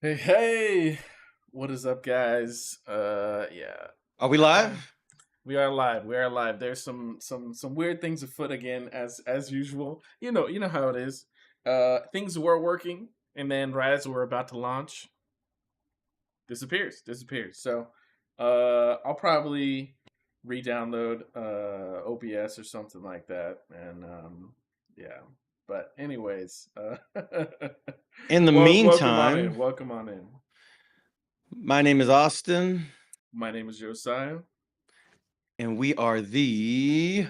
Hey, hey, what is up, guys? Yeah, Are we live? we are live. We are live. There's some weird things afoot again, as usual. You know how it is. Things were working, and then right as we're about to launch, disappears. So, I'll probably re-download OBS or something like that, and yeah. But anyways, In the welcome on in. meantime, Welcome on in. my name is Austin, My name is Josiah. and we are the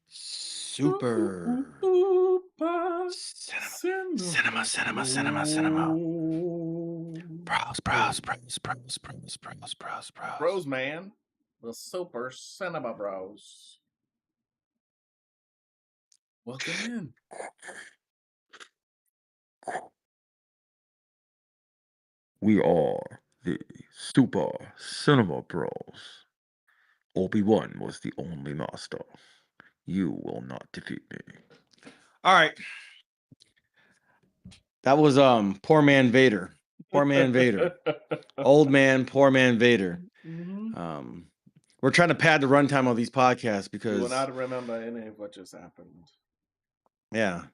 Super Super Cinema, Cinema, Cinema Cinema, Cinema, Cinema. Bros. Bros. Bros, man. The Super Cinema Bros. Welcome in. We are the Super Cinema Bros. Obi-Wan was the only master. You will not defeat me. All right. That was poor man Vader. Poor man Vader. Old man, poor man Vader. Mhm. We're trying to pad the runtime of these podcasts You will because, not remember any of what just happened. yeah,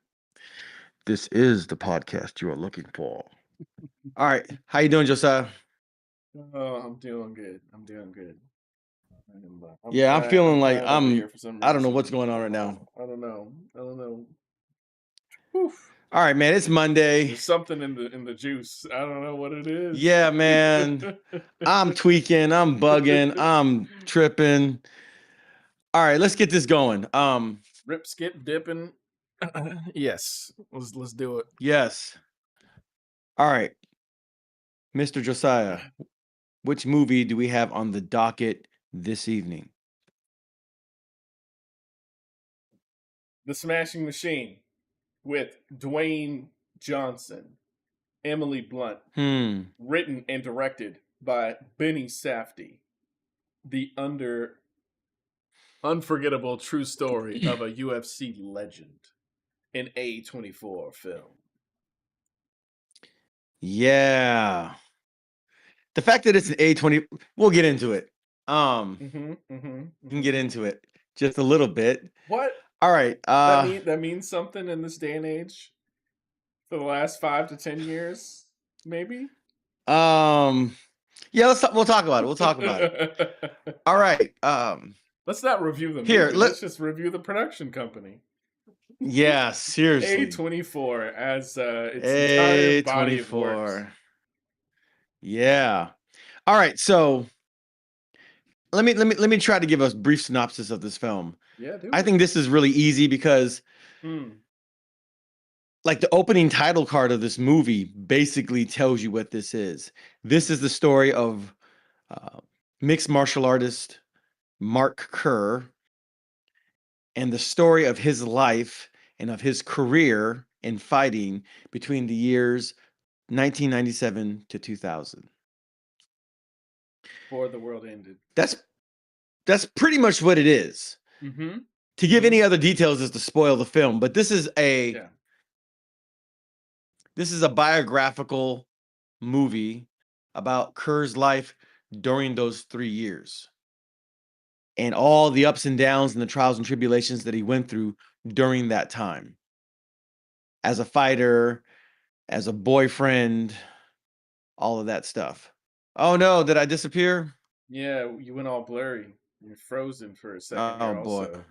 this is the podcast you are looking for. All right, how you doing, Josiah? Oh, I'm doing good. I'm doing good. I'm Yeah, I'm crying. I'm feeling like crying over here for some I don't know reason. what's going on right now. I don't know. I don't know. Oof. All right, man, it's Monday. There's something in the juice. I don't know what it is. Yeah, man, I'm tweaking, I'm bugging, I'm tripping. All right, let's get this going. Rip, skip, dipping. Yes, let's do it. Yes. All right, Mr. Josiah, which movie do we have on the docket this evening? The Smashing Machine with Dwayne Johnson, Emily Blunt, written and directed by Benny Safdie. The unforgettable true story of a UFC legend, an A24 film. Yeah. The fact that it's an A20, we'll get into it. We can get into it just a little bit. What? All right. That means something in this day and age for the last 5 to 10 years, maybe. Yeah, we'll talk about it. We'll talk about it. All right. Let's not review the Here, movie. Let's just review the production company. Yeah, seriously. A24 as its entire body of works. A24. Yeah. All right. So let me try to give a brief synopsis of this film. Yeah, I think this is really easy because like the opening title card of this movie basically tells you what this is. This is the story of mixed martial artist Mark Kerr and the story of his life and of his career in fighting between the years 1997 to 2000. Before the world ended. That's pretty much what it is. Mm-hmm. To give any other details is to spoil the film, but this is a biographical movie about Kerr's life during those 3 years and all the ups and downs and the trials and tribulations that he went through during that time. As a fighter, as a boyfriend, all of that stuff. Oh no, did I disappear? Yeah, you went all blurry. You're frozen for a second here Oh boy. also.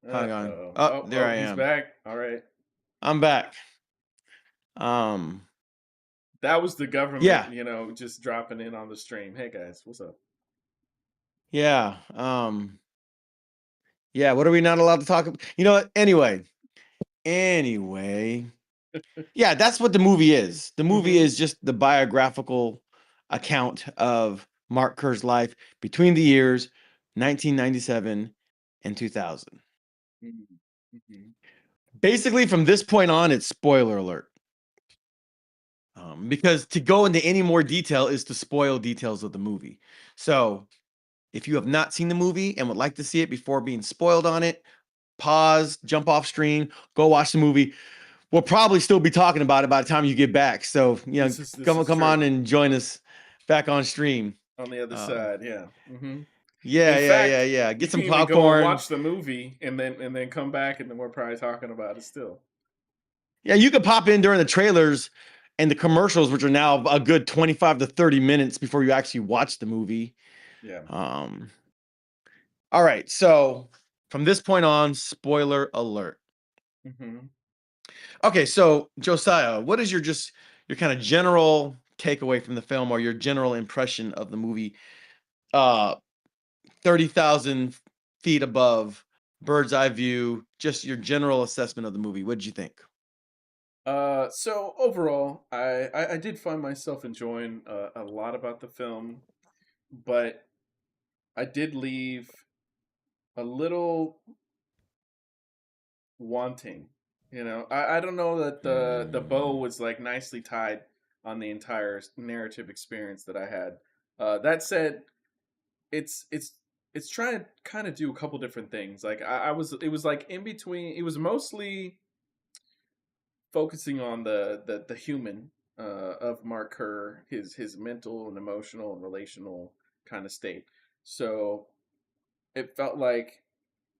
Hang on. Oh, there I he's am. back. All right. I'm back. That was the government, yeah. Just dropping in on the stream. Hey guys, what's up? Yeah. Yeah, what are we not allowed to talk about? You know what? Anyway. Yeah, that's what the movie is. The movie is just the biographical account of Mark Kerr's life between the years 1997 and 2000. Basically, from this point on, it's spoiler alert. Because to go into any more detail is to spoil details of the movie. So if you have not seen the movie and would like to see it before being spoiled on it, pause, jump off screen, go watch the movie. we'll probably still be talking about it by the time you get back. So, This come is come true. on and join us back on stream. On the other Um, side, yeah. yeah, In yeah, yeah, fact, yeah. you Get can some even go and popcorn. watch the movie and then come back, and then we're probably talking about it still. Yeah, you could pop in during the trailers and the commercials, which are now a good 25 to 30 minutes before you actually watch the movie. Yeah. Um, all right. So from this point on, spoiler alert. hmm Okay, so Josiah, what is your kind of general takeaway from the film or your general impression of the movie? 30,000 feet above, bird's eye view, just your general assessment of the movie. What did you think? So overall, I did find myself enjoying a lot about the film, but I did leave a little wanting. I don't know that the bow was like nicely tied on the entire narrative experience that I had. That said, it's it's it's trying to kind of do a couple different things. Like I was, it was like in between. It was mostly focusing on the human of Mark Kerr, his mental and emotional and relational kind of state. So it felt like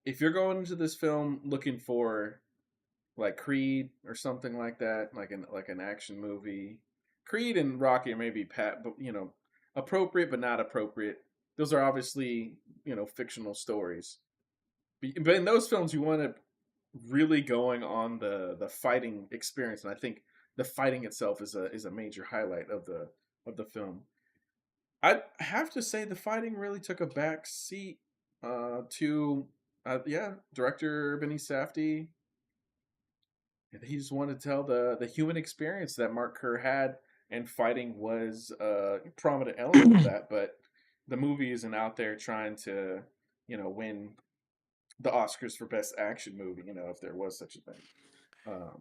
if you're going into this film looking for like Creed or something like that, like an action movie. Creed and Rocky are maybe but appropriate but not appropriate. Those are obviously fictional stories. But in those films, you want to really going on the fighting experience, and I think the fighting itself is a major highlight of the film. I have to say the fighting really took a back seat to director Benny Safdie. He just wanted to tell the human experience that Mark Kerr had, and fighting was a prominent element of that. But the movie isn't out there trying to, win the Oscars for best action movie. If there was such a thing.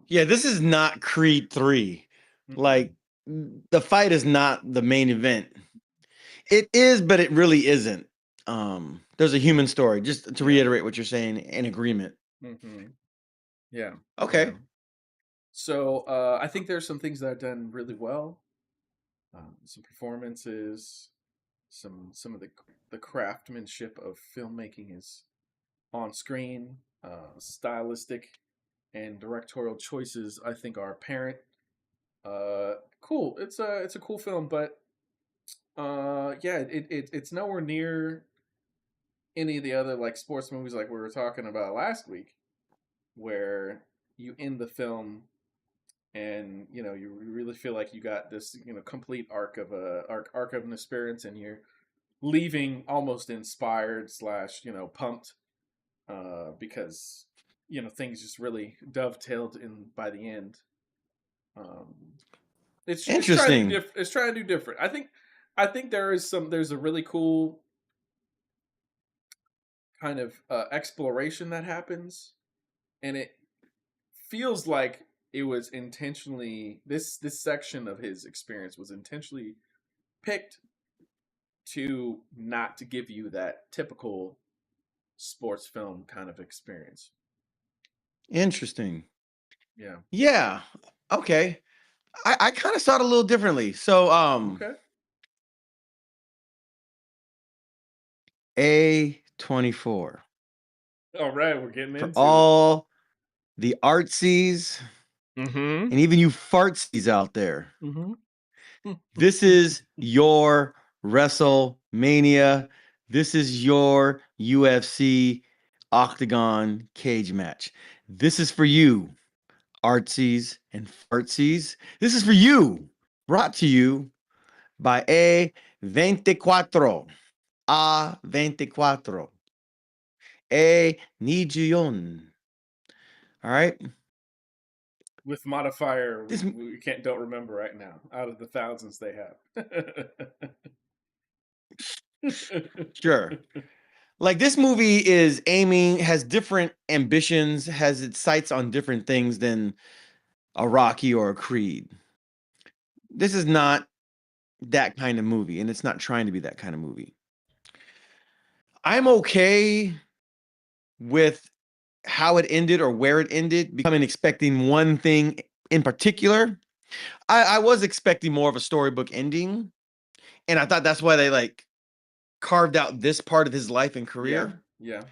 Yeah, this is not Creed 3. Mm-mm. Like the fight is not the main event. It is, but it really isn't. There's a human story, just to Yeah. reiterate what you're saying in agreement. hmm Yeah. Yeah. Okay. So I think there's some things that are done really well. Some performances, some of the craftsmanship of filmmaking is on screen. Stylistic and directorial choices, I think, are apparent. Cool. It's a cool film, but yeah, it's nowhere near any of the other like sports movies like we were talking about last week, where you end the film and you really feel like you got this complete arc of an experience, and you're leaving almost inspired slash pumped because things just really dovetailed in by the end. Um, it's trying to do Interesting. different. It's trying to do different. I think there's a really cool kind of exploration that happens, and it feels like it was intentionally this section of his experience was intentionally picked to not to give you that typical sports film kind of experience. Interesting. Yeah. Yeah. Okay. I kind of saw it a little differently. So Okay. A24 All right, we're getting for into it. all the artsies Mm-hmm. and even you fartsies out there. Mm-hmm. This is your WrestleMania. This is your UFC Octagon cage match. This is for you, artsies and fartsies. This is for you. Brought to you by A24. A24. A Nijion. All right. With modifier, This we can't don't remember right now out of the thousands they have. sure. Like this movie is aiming, has different ambitions, has its sights on different things than a Rocky or a Creed. This is not that kind of movie, and it's not trying to be that kind of movie. I'm okay with how it ended or where it ended, becoming expecting one thing in particular. I was expecting more of a storybook ending, and I thought that's why they like carved out this part of his life and Yeah, career. yeah.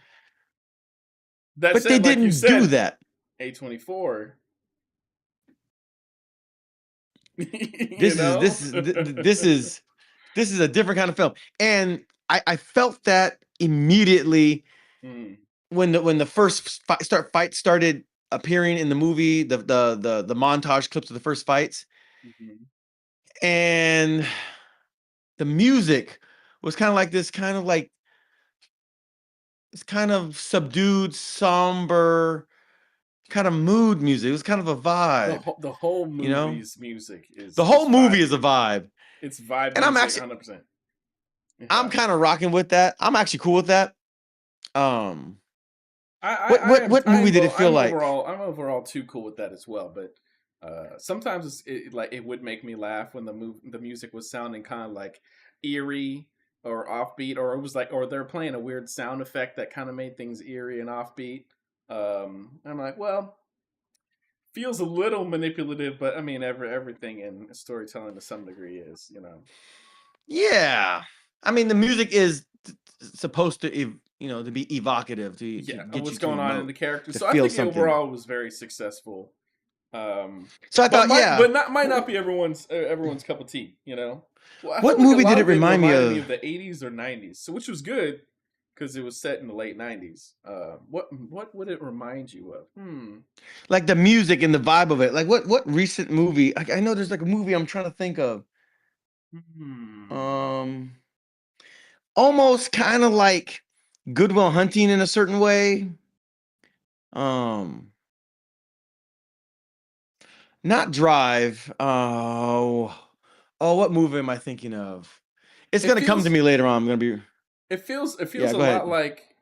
That But they said, like you didn't do said, that. A24. You This is know. this is this is a different kind of film, and I felt that immediately Mm, when the first fight started appearing in the movie, the montage clips of the first fights, mhm. and the music was kind of like this, kind of like it's kind of subdued, somber, kind of mood music. It was kind of a vibe, The whole you know. movie's music The is whole movie vibe is a music. vibe, It's vibe and music, 100%. I'm Yeah. kind of rocking with that. I'm actually cool with that. Um, what movie did it feel like? I'm overall too cool with that as well. But sometimes like it would make me laugh when the music was sounding kind of like eerie or offbeat, or it was like, or they're playing a weird sound effect that kind of made things eerie and offbeat. I'm like, well, feels a little manipulative, but I mean, everything in storytelling to some degree is, you know. Yeah, I mean the music is supposed to, to be evocative, to Yeah, get you what's to going on in emote, the character. to So I feel think something. overall it was very successful. So I thought, yeah, Might not be everyone's cup of tea. You know, well, I what felt like a movie did lot it of it remind me reminded me of? of the '80s or '90s, so which was good because it was set in the late '90s. What would it remind you of? Hmm. Like the music and the vibe of it. Like what recent movie? I know there's like a movie I'm trying to think of. Hmm. Um, Almost kind of like Goodwill Hunting in a certain way. Um, Not Drive. What movie am I thinking of? It's It gonna come to feels me later on. I'm gonna be it feels Yeah, a go lot ahead. like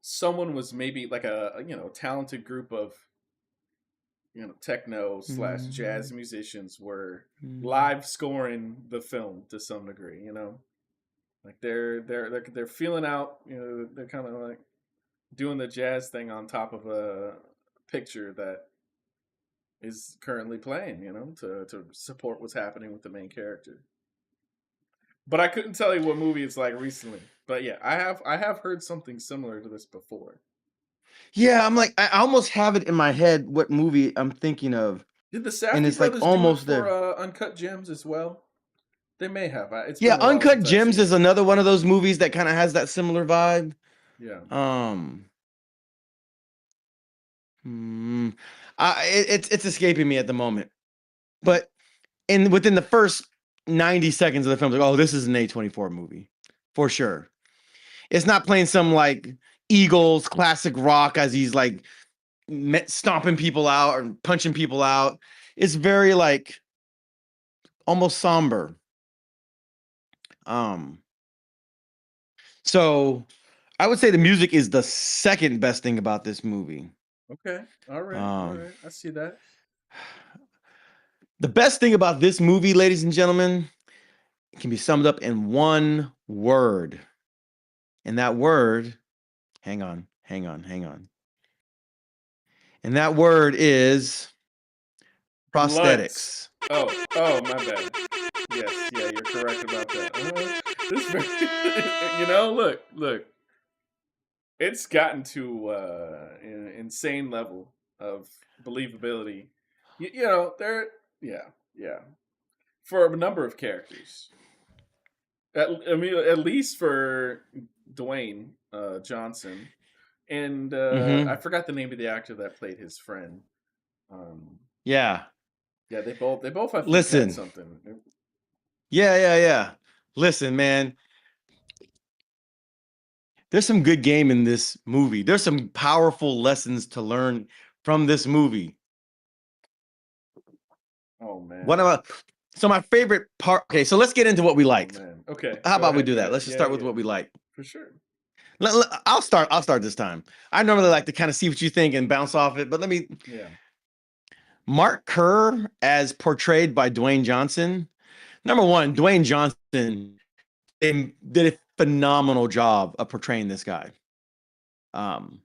someone was maybe like a talented group of techno slash jazz Mm, musicians were mm. live scoring the film to some degree. Like they're feeling out. They're kind of like doing the jazz thing on top of a picture that is currently playing. To support what's happening with the main character. But I couldn't tell you what movie it's like recently. But yeah, I have heard something similar to this before. Yeah, I'm like I almost have it in my head what movie I'm thinking of, Did the and Safdie it's like brothers do it almost for there. Uncut Gems as well? They may have. It's been Yeah, a while Uncut since I've Gems seen is it. another one of those movies that kind of has that similar vibe. Yeah. Um, hmm, it's escaping me at the moment, but within the first 90 seconds of the film, it's like, oh, this is an A24 movie for sure. It's not playing some like Eagles classic rock as he's like stomping people out or punching people out. It's very like almost somber. Um, so I would say the music is the second best thing about this movie. Okay. All right. All Um, right. I see that. the best thing about this movie, ladies and gentlemen, can be summed up in one word. And that word, hang on. And that word is Blunts. prosthetics. Oh, my bad. Yes, yeah, you're correct about that. This very, look, it's gotten to an insane level of believability. There, yeah, yeah, for a number of characters. At least for Dwayne Johnson, and I Mm-hmm. forgot the name of the actor that played his friend. Um, Yeah. yeah, they both I think had Listen. something. Yeah. Listen, man. There's some good game in this movie. There's some powerful lessons to learn from this movie. Oh One man. of my so my favorite part. Okay, so let's get into what we Oh liked. man. Okay, How go about we ahead. do Go that? ahead. Let's just Yeah, start with yeah, what we like. for sure. I'll start. I'll start this time. I normally like to kind of see what you think and bounce off it, but let me. Yeah. Mark Kerr as portrayed by Dwayne Johnson. Number one, Dwayne Johnson did a phenomenal job of portraying this guy. Um,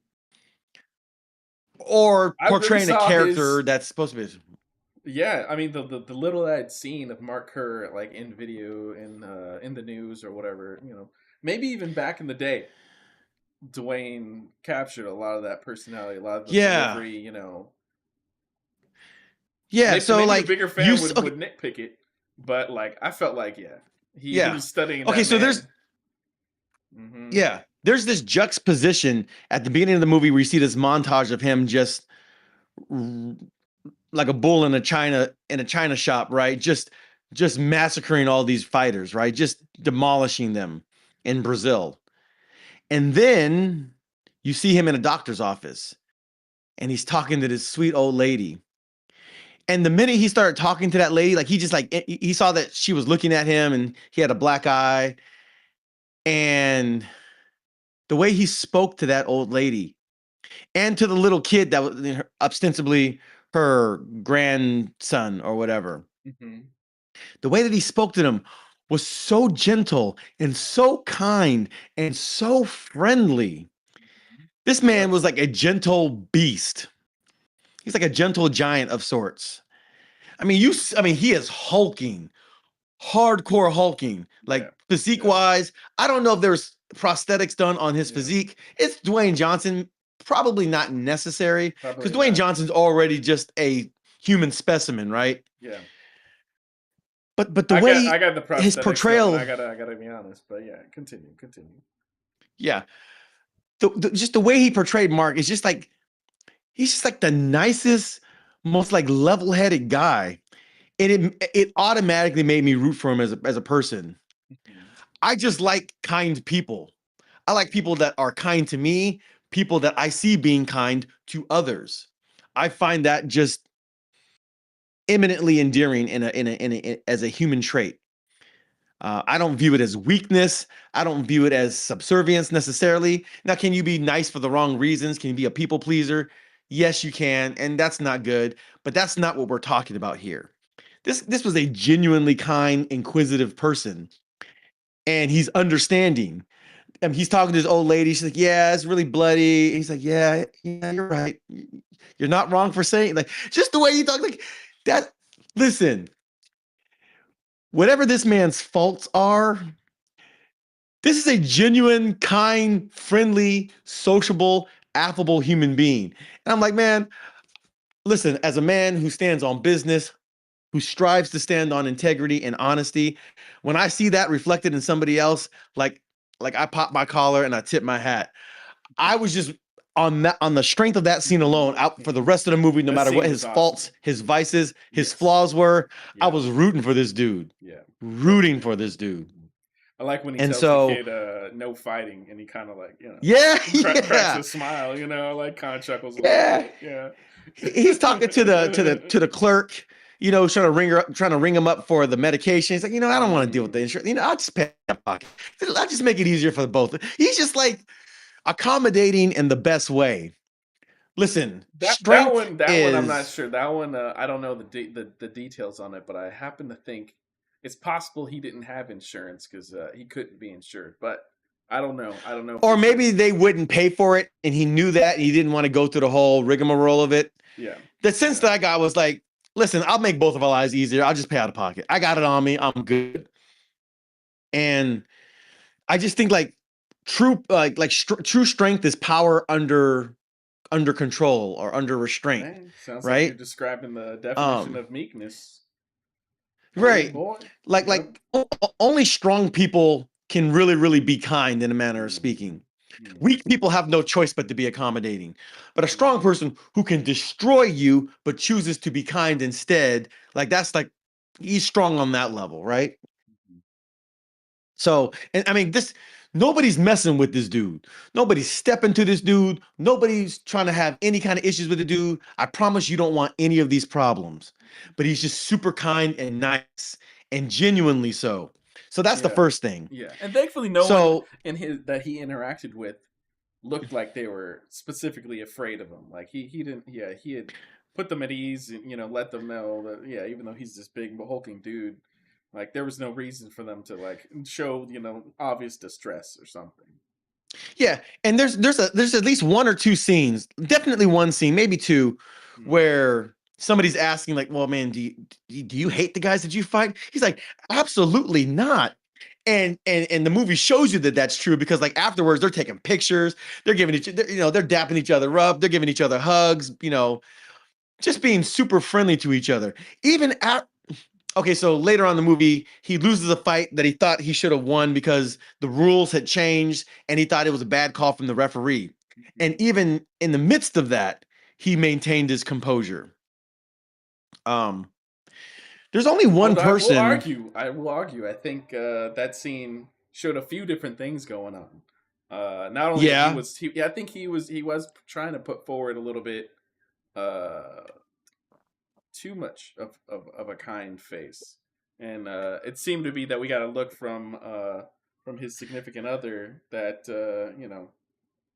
or I really portraying a saw character his. that's supposed to be. Yeah, I mean the little I'd seen of Mark Kerr like in video in the news or whatever, maybe even back in the day, Dwayne captured a lot of that personality, a lot of the Yeah, delivery. yeah. So Maybe a like bigger you, fan okay, would nitpick it, but like I felt like he yeah, was studying okay. that So man. Hmm. there's this juxtaposition at the beginning of the movie where you see this montage of him just r- like a bull in a china shop, right? Just massacring all these fighters, right? Just demolishing them in Brazil. And then you see him in a doctor's office and he's talking to this sweet old lady. And the minute he started talking to that lady, like he just like he saw that she was looking at him and he had a black eye. And the way he spoke to that old lady and to the little kid that was ostensibly her grandson or whatever, Hmm. the way that he spoke to them was so gentle and so kind and so friendly. This He man was. was like a gentle beast. He's like a gentle giant of sorts. I mean, I mean, he is hulking, hardcore hulking, Yeah. like physique Yeah. wise. I don't know if there's prosthetics done on his Yeah. physique. It's Dwayne Johnson, probably not necessary because Probably Dwayne not. Johnson's already just a human specimen, right? Yeah. But the I way got the his prosthetics going. portrayal, I gotta be honest, but yeah, continue. yeah, just the way he portrayed Mark is just like he's just like the nicest, most like level-headed guy, and it automatically made me root for him as a person. Mhm. I just like kind people. I like people that are kind to me, people that I see being kind to others. I find that just eminently endearing as a human trait. I don't view it as weakness. I don't view it as subservience necessarily. Now, can you be nice for the wrong reasons? Can you be a people pleaser? Yes, you can, and that's not good. But that's not what we're talking about here. This was a genuinely kind, inquisitive person, and he's understanding. He's talking to this old lady. She's like, "Yeah, it's really bloody." He's like, "Yeah, yeah, you're right. You're not wrong for saying like just the way you talk like that." Listen, whatever this man's faults are, this is a genuine, kind, friendly, sociable, affable human being. And I'm like, man, listen, as a man who stands on business, who strives to stand on integrity and honesty, when I see that reflected in somebody else, like I pop my collar and I tip my hat. I was just on the strength of that scene alone, out for the rest of the movie, no That matter what scene was his awesome. faults, his vices, his Yes. flaws were, I Yeah. was rooting for this dude. Yeah. Rooting Definitely. for this dude. I like when he And tells the so, kid, "No fighting," and he kind of like, yeah, cracks yeah, a smile, like kind of chuckles a little yeah. bit. Yeah. He's talking to the clerk, trying to ring her up, trying to ring him up for the medication. He's like, I don't want to deal with the Mm. insurance. I'll just pay out of pocket. I'll just make it easier for the both. He's just like accommodating in the best way. Listen, strength That one I'm not is sure. That one I don't know the details on it, but I happen to think it's possible he didn't have insurance because he couldn't be insured. But I don't know for or sure. maybe they wouldn't pay for it and he knew that and he didn't want to go through the whole rigmarole of it. Yeah, The sense yeah, that I got was like, listen, I'll make both of our lives easier. I'll just pay out of pocket. I got it on me. I'm good. And I just think like true strength is power under control or under restraint, Hey, sounds like you're right? describing the definition Um, of meekness. Oh yeah, right. boy. Like Yep. only strong people can really be kind in a manner of Mm, speaking. mm, Weak people have no choice but to be accommodating. But a strong mm, person who can destroy you but chooses to be kind instead, like that's like he's strong on that level, right? mm. So, and I mean, nobody's messing with this dude. Nobody's stepping to this dude. Nobody's trying to have any kind of issues with the dude. I promise you don't want any of these problems. But he's just super kind and nice and genuinely so. So that's the Yeah, first thing. yeah, and thankfully, no one So, in his that he interacted with looked like they were specifically afraid of him. Like he didn't. Yeah, he had put them at ease and let them know that even though he's this big hulking dude, like there was no reason for them to like show obvious distress or something. Yeah, and there's at least one or two scenes, definitely one scene, maybe two, Mm. where somebody's asking like, "Well, man, do you hate the guys that you fight?" He's like, "Absolutely not." And the movie shows you that that's true because like afterwards they're taking pictures, they're giving they're dapping each other up, they're giving each other hugs, just being super friendly to each other. Even at Okay, so later on in the movie, he loses a fight that he thought he should have won because the rules had changed and he thought it was a bad call from the referee. And Mhm. even in the midst of that, he maintained his composure. Um, there's only one Although I will person. argue, I think that scene showed a few different things going on. Not only that Yeah. I think he was trying to put forward a little bit uh, too much of a kind face, and it seemed to be that we got a look from his significant other that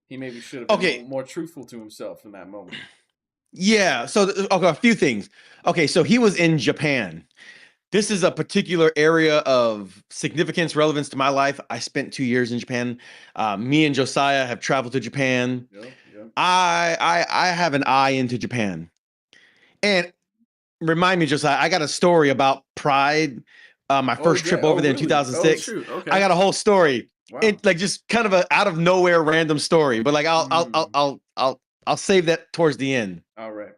he maybe should have been Okay. more truthful to himself in that moment. Yeah. So, okay, a few things. Okay, so he was in Japan. This is a particular area of significance, relevance to my life. I spent 2 years in Japan. Me and Josiah have traveled to Japan. Yep, yep. I have an eye into Japan. And remind me, Josiah, I got a story about Pride. My Oh first yeah. trip Oh over there in really? Oh 2006. shoot. I Okay. got a whole story. Wow. It like just kind of a out of nowhere random story, but like Mm, I'll save that towards the end. all right.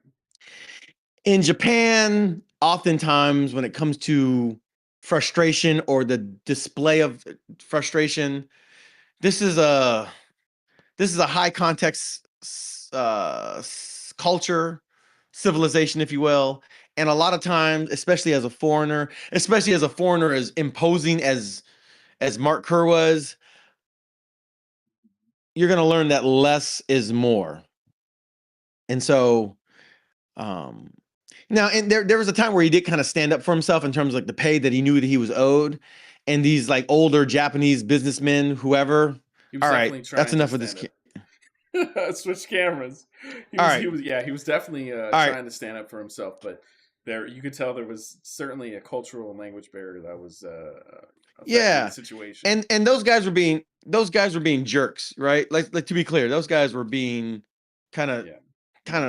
In Japan, oftentimes when it comes to frustration or the display of frustration, this is a this is a high context culture, civilization, if you will. And a lot of times, especially as a foreigner as imposing as Mark Kerr was, you're going to learn that less is more. And so, um, now, and there was a time where he did kind of stand up for himself in terms of like the pay that he knew that he was owed, and these like older Japanese businessmen, whoever. He was All right, definitely that's trying to enough of this. stand up. Switch cameras. He All was he right, was yeah, he was definitely all right. trying to stand up for himself, but there you could tell there was certainly a cultural and language barrier that was affecting the Yeah. situation. And those guys were being jerks, right? Like to be clear, those guys were being kind of Yeah. kind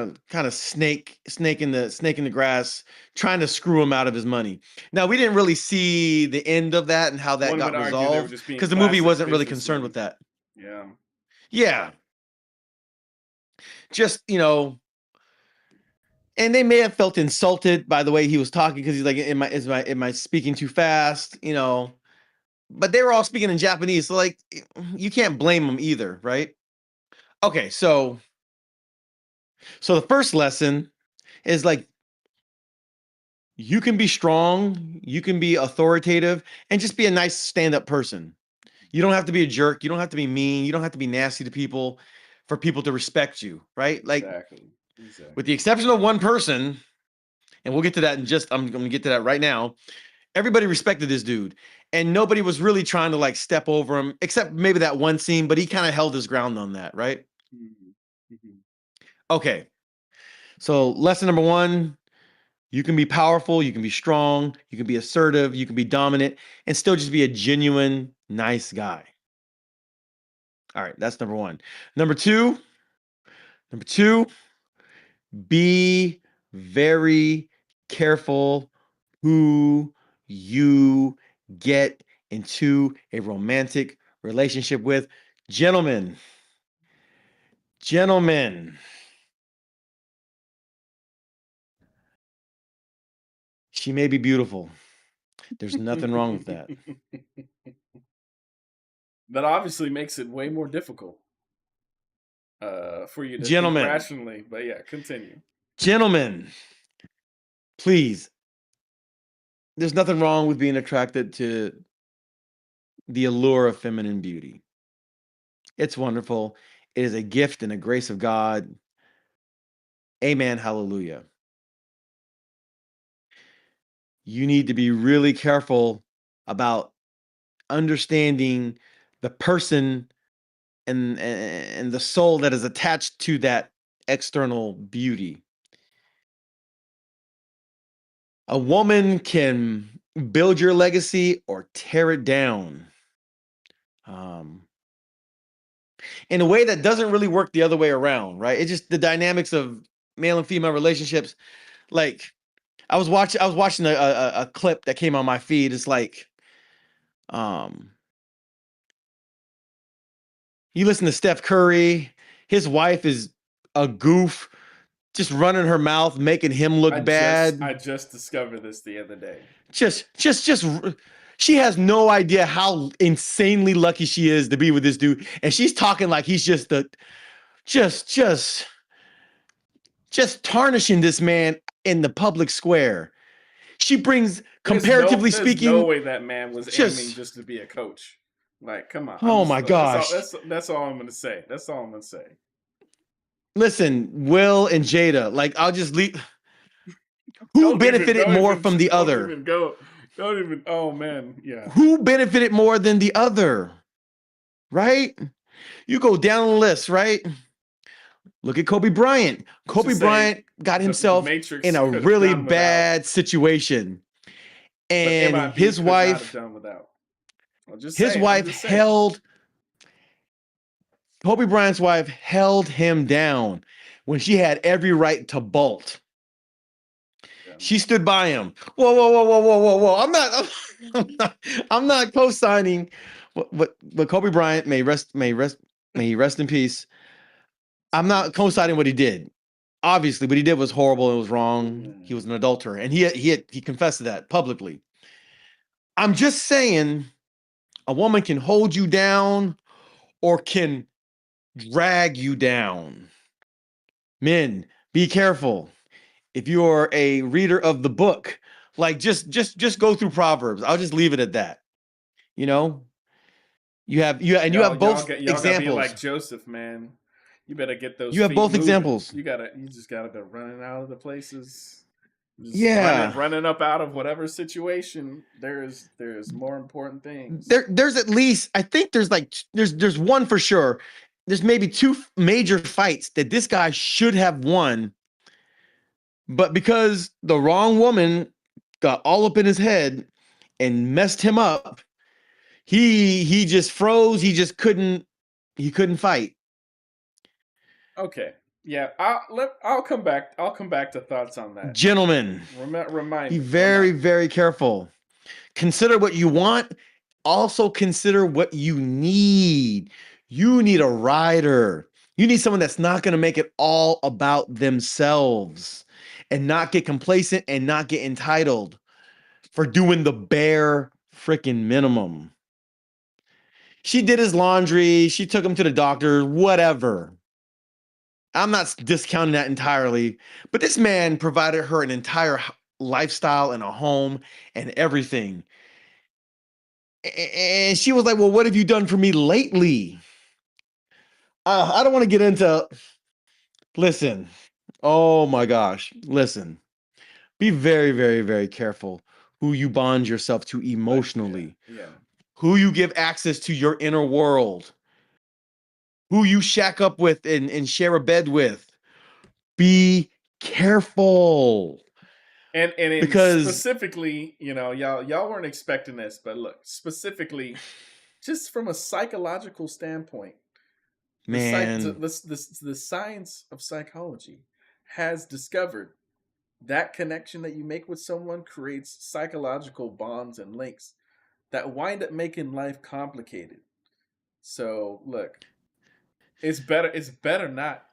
of snake in the grass, trying to screw him out of his money. Now, we didn't really see the end of that and how that One would got argue they were resolved just being because the movie classic wasn't really concerned with businessmen. that. Yeah. Yeah, just, and they may have felt insulted by the way he was talking because he's like, am I speaking too fast? But they were all speaking in Japanese, so like you can't blame them either, right? Okay, so the first lesson is like you can be strong, you can be authoritative, and just be a nice stand-up person. You don't have to be a jerk, you don't have to be mean, you don't have to be nasty to people for people to respect you, right? Like Exactly. with the Exactly. exception of one person, and we'll get to that in just I'm going to get to that right now. Everybody respected this dude, and nobody was really trying to like step over him except maybe that one scene, but he kind of held his ground on that, right? Mhm. Mhm. Okay. So, lesson number 1, you can be powerful, you can be strong, you can be assertive, you can be dominant, and still just be a genuine, nice guy. All right, that's number 1. Number 2, number 2, be very careful who you get into a romantic relationship with. Gentlemen, gentlemen, she may be beautiful. There's nothing wrong with that. That obviously makes it way more difficult for you to think Gentlemen, rationally. But yeah, continue. gentlemen, please, there's nothing wrong with being attracted to the allure of feminine beauty. It's wonderful. It is a gift and a grace of God. Amen. Hallelujah. You need to be really careful about understanding the person and the soul that is attached to that external beauty. A woman can build your legacy or tear it down. Um, in a way that doesn't really work the other way around, right? It's just the dynamics of male and female relationships. Like I was watching a clip that came on my feed. It's like, um, you listen to Steph Curry, his wife is a goof, just running her mouth, making him look I bad. just discovered this the other day. Just she has no idea how insanely lucky she is to be with this dude, and she's talking like he's just the just just tarnishing this man in the public square. She brings, comparatively There's no speaking, way that man was aiming just just to be a coach. Like, come on. I'm oh just my gosh. that's all I'm gonna say. That's all I'm gonna say. Listen, Will and Jada, like I'll just leave. Who benefited more from the don't other? even go. Don't even. Oh man, yeah. Who benefited more than the other? Right? You go down the list, right? Look at Kobe Bryant. Let's Kobe just say Bryant got the himself in Matrix a could have really done without, bad situation. but And MIB could not have done without. I'm just his saying. I'm wife just saying. held Kobe Bryant's wife held him down when she had every right to bolt. Yeah. She stood by him. Whoa, whoa, whoa, whoa, whoa, whoa, whoa! I'm not co-signing. But Kobe Bryant may he rest in peace. I'm not co-signing what he did. Obviously, what he did was horrible. It was wrong. He was an adulterer, and he confessed to that publicly. I'm just saying, a woman can hold you down or can drag you down. Men, be careful. If you are a reader of the book, like just go through Proverbs. I'll just leave it at that. You know, you have both Y'all gotta be examples. like Joseph, man. You better get those You have feet both moving. examples. You just gotta be running out of the places. Just Yeah. running up out of whatever situation. There's more important things. There's at least, I think there's one for sure. There's maybe two major fights that this guy should have won, but because the wrong woman got all up in his head and messed him up, he just froze. He couldn't fight. Okay. Yeah, I'll come back. I'll come back to thoughts on that. Gentlemen, Remind be me. very, very careful. Consider what you want. Also consider what you need. You need a rider. You need someone that's not going to make it all about themselves and not get complacent and not get entitled for doing the bare freaking minimum. She did his laundry. She took him to the doctor, whatever. I'm not discounting that entirely, but this man provided her an entire lifestyle and a home and everything. And she was like, well, what have you done for me lately? I don't want to get into, listen, oh my gosh, listen, be very, very, very careful who you bond yourself to emotionally, Yeah. who you give access to your inner world, who you shack up with and share a bed with. Be careful. And because specifically, y'all weren't expecting this, but look, specifically, just from a psychological standpoint, man, the science of psychology has discovered that connection that you make with someone creates psychological bonds and links that wind up making life complicated. So look, it's better not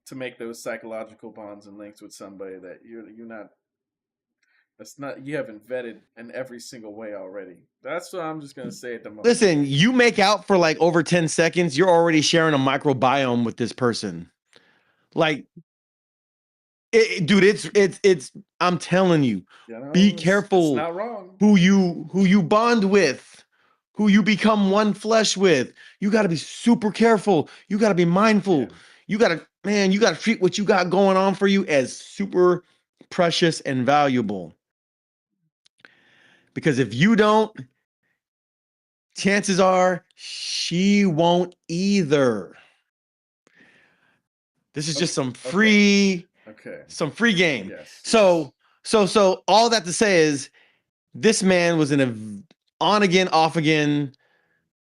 to make those psychological bonds and links with somebody that you're not that's not you haven't vetted in every single way already. That's what I'm just gonna say at the moment. listen, you make out for like over 10 seconds, you're already sharing a microbiome with this person. Like, dude, it's I'm telling you, be careful. It's not wrong. Who you bond with, who you become one flesh with. You got to be super careful. You got to be mindful. Yeah. You got to treat what you got going on for you as super precious and valuable. Because if you don't, chances are she won't either. This is just some free game. Yes. So all that to say is this man was in a on again, off again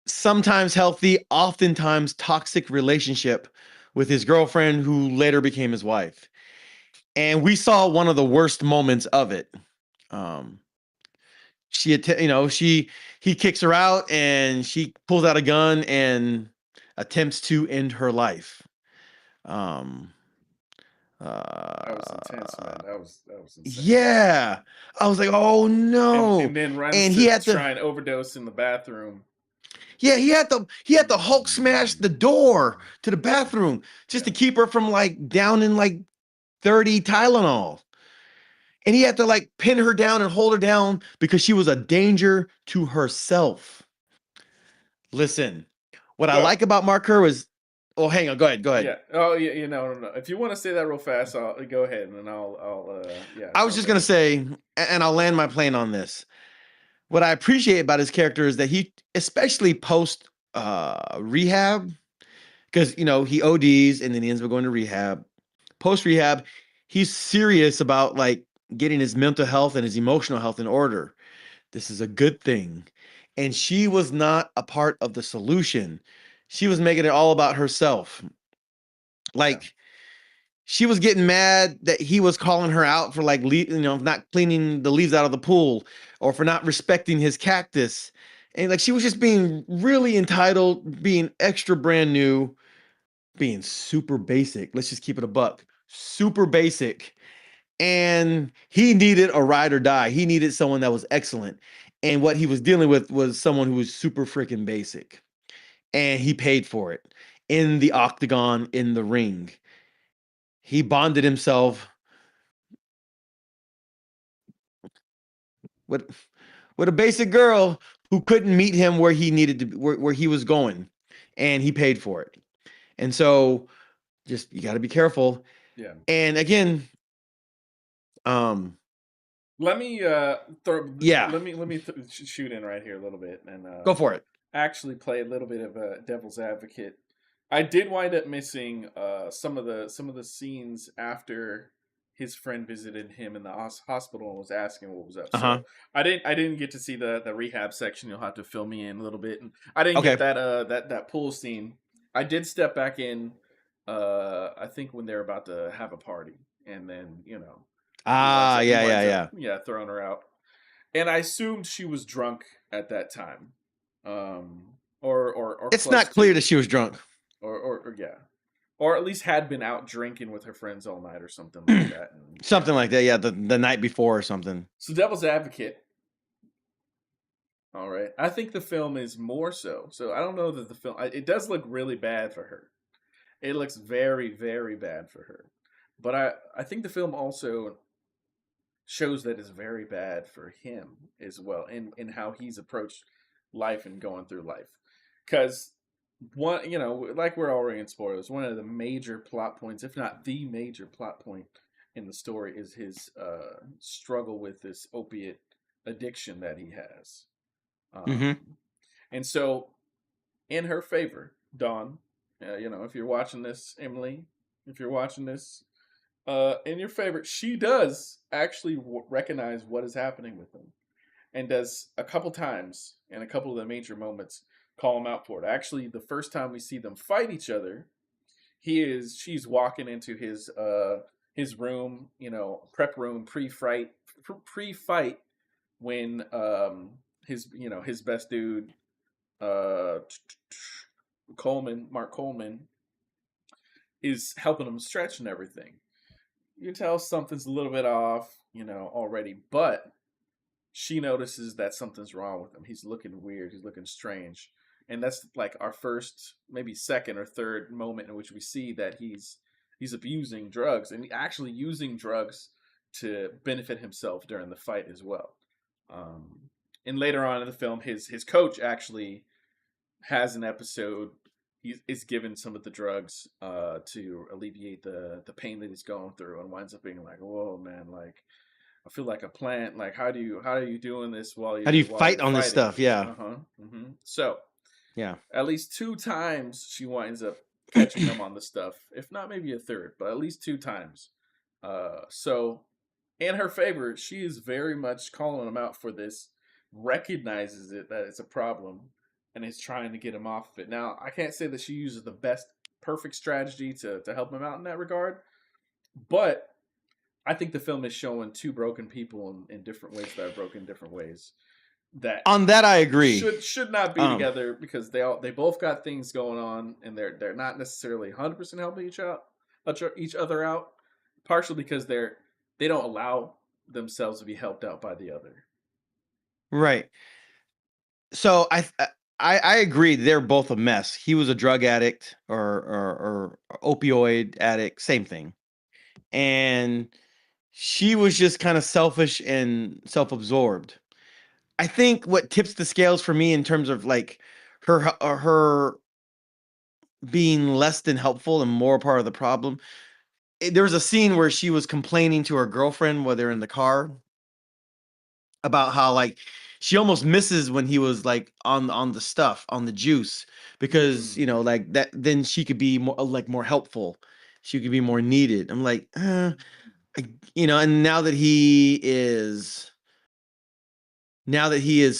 sometimes healthy, oftentimes toxic relationship with his girlfriend, who later became his wife. And we saw one of the worst moments of it. Um, he kicks her out, and she pulls out a gun and attempts to end her life. Um, That was intense, uh, man. That was insane. yeah, I was like, oh no, And then runs and he to had to, try and overdose in the bathroom. yeah, he had to Hulk smash the door to the bathroom just Yeah. to keep her from like downing like 30 Tylenol. And he had to like pin her down and hold her down because she was a danger to herself. Listen, what I So like about Mark Kerr was, oh, hang on, go ahead, go ahead. yeah. Oh yeah. No. If you want to say that real fast, I'll go ahead and then yeah, I was jump just gonna in. say, and I'll land my plane on this. What I appreciate about his character is that he, especially post rehab, because he ODs and then he ends up going to rehab. Post rehab, he's serious about like getting his mental health and his emotional health in order. This is a good thing. And she was not a part of the solution. She was making it all about herself. Yeah. Like, she was getting mad that he was calling her out for like not cleaning the leaves out of the pool, or for not respecting his cactus. And like, she was just being really entitled, being extra brand new, being super basic. Let's just keep it a buck. Super basic. And he needed a ride or die. He needed someone that was excellent. And what he was dealing with was someone who was super freaking basic. And he paid for it in the octagon, in the ring. He bonded himself with with a basic girl who couldn't meet him where he needed to be, where he was going, and he paid for it. And so, just, you got to be careful. Yeah. And again, um Let me yeah, shoot in right here a little bit and go for it. actually play a little bit of a devil's advocate. I did wind up missing some of the scenes after his friend visited him in the hospital and was asking what was up. Uh-huh. So I didn't get to see the rehab section. You'll have to fill me in a little bit. And I didn't get Okay. that pool scene. I did step back in. I think when they're about to have a party, and then he winds Ah, up he yeah, yeah, winds up yeah. yeah throwing her out, and I assumed she was drunk at that time, or It's close not clear to, that she was drunk. or yeah, or at least had been out drinking with her friends all night or something like that. And Something like that. Yeah, the night before or something. so devil's advocate. All right, I think the film is more so. So I don't know that the film. It does look really bad for her. It looks very very bad for her, but I think the film also shows that it's very bad for him as well, in how he's approached life and going through life. Because one, like we're already in spoilers, one of the major plot points, if not the major plot point in the story, is his struggle with this opiate addiction that he has. Mm-hmm. And so, in her favor, Dawn, if you're watching this, Emily, if you're watching this, in your favor, she does actually recognize what is happening with him, and does a couple times in a couple of the major moments call him out for it. Actually, the first time we see them fight each other, she's walking into his room, prep room, pre-fight, when his best dude, uh Mark Coleman, is helping him stretch and everything. You can tell something's a little bit off, already, but she notices that something's wrong with him. He's looking weird. He's looking strange. And that's like our first, maybe second or third moment in which we see that he's abusing drugs, and actually using drugs to benefit himself during the fight as well. Um, and later on in the film, his coach actually has an episode. He is given some of the drugs to alleviate the pain that he's going through, and winds up being like, "Whoa, man! Like, I feel like a plant. Like, how are you doing this while How do you you're fight on this fighting?" stuff? Yeah. Uh-huh. So Yeah. at least two times she winds up catching him on the stuff, if not maybe a third, but at least two times. So in her favor, she is very much calling him out for this, recognizes that it's a problem, and is trying to get him off of it. Now, I can't say that she uses the best perfect strategy to help him out in that regard, but I think the film is showing two broken people in different ways that are broken in different ways that On that, I agree. should not be Um, together because they both got things going on and they're not necessarily 100% helping each other out, partially because they don't allow themselves to be helped out by the other. right. So I agree. They're both a mess. He was a drug addict or opioid addict, same thing, and she was just kind of selfish and self-absorbed. I think what tips the scales for me in terms of like her being less than helpful and more part of the problem. There was a scene where she was complaining to her girlfriend while they're in the car about how like she almost misses when he was like on the stuff on the juice because Mm, like that then she could be more like more helpful, she could be more needed. I'm like and now that he is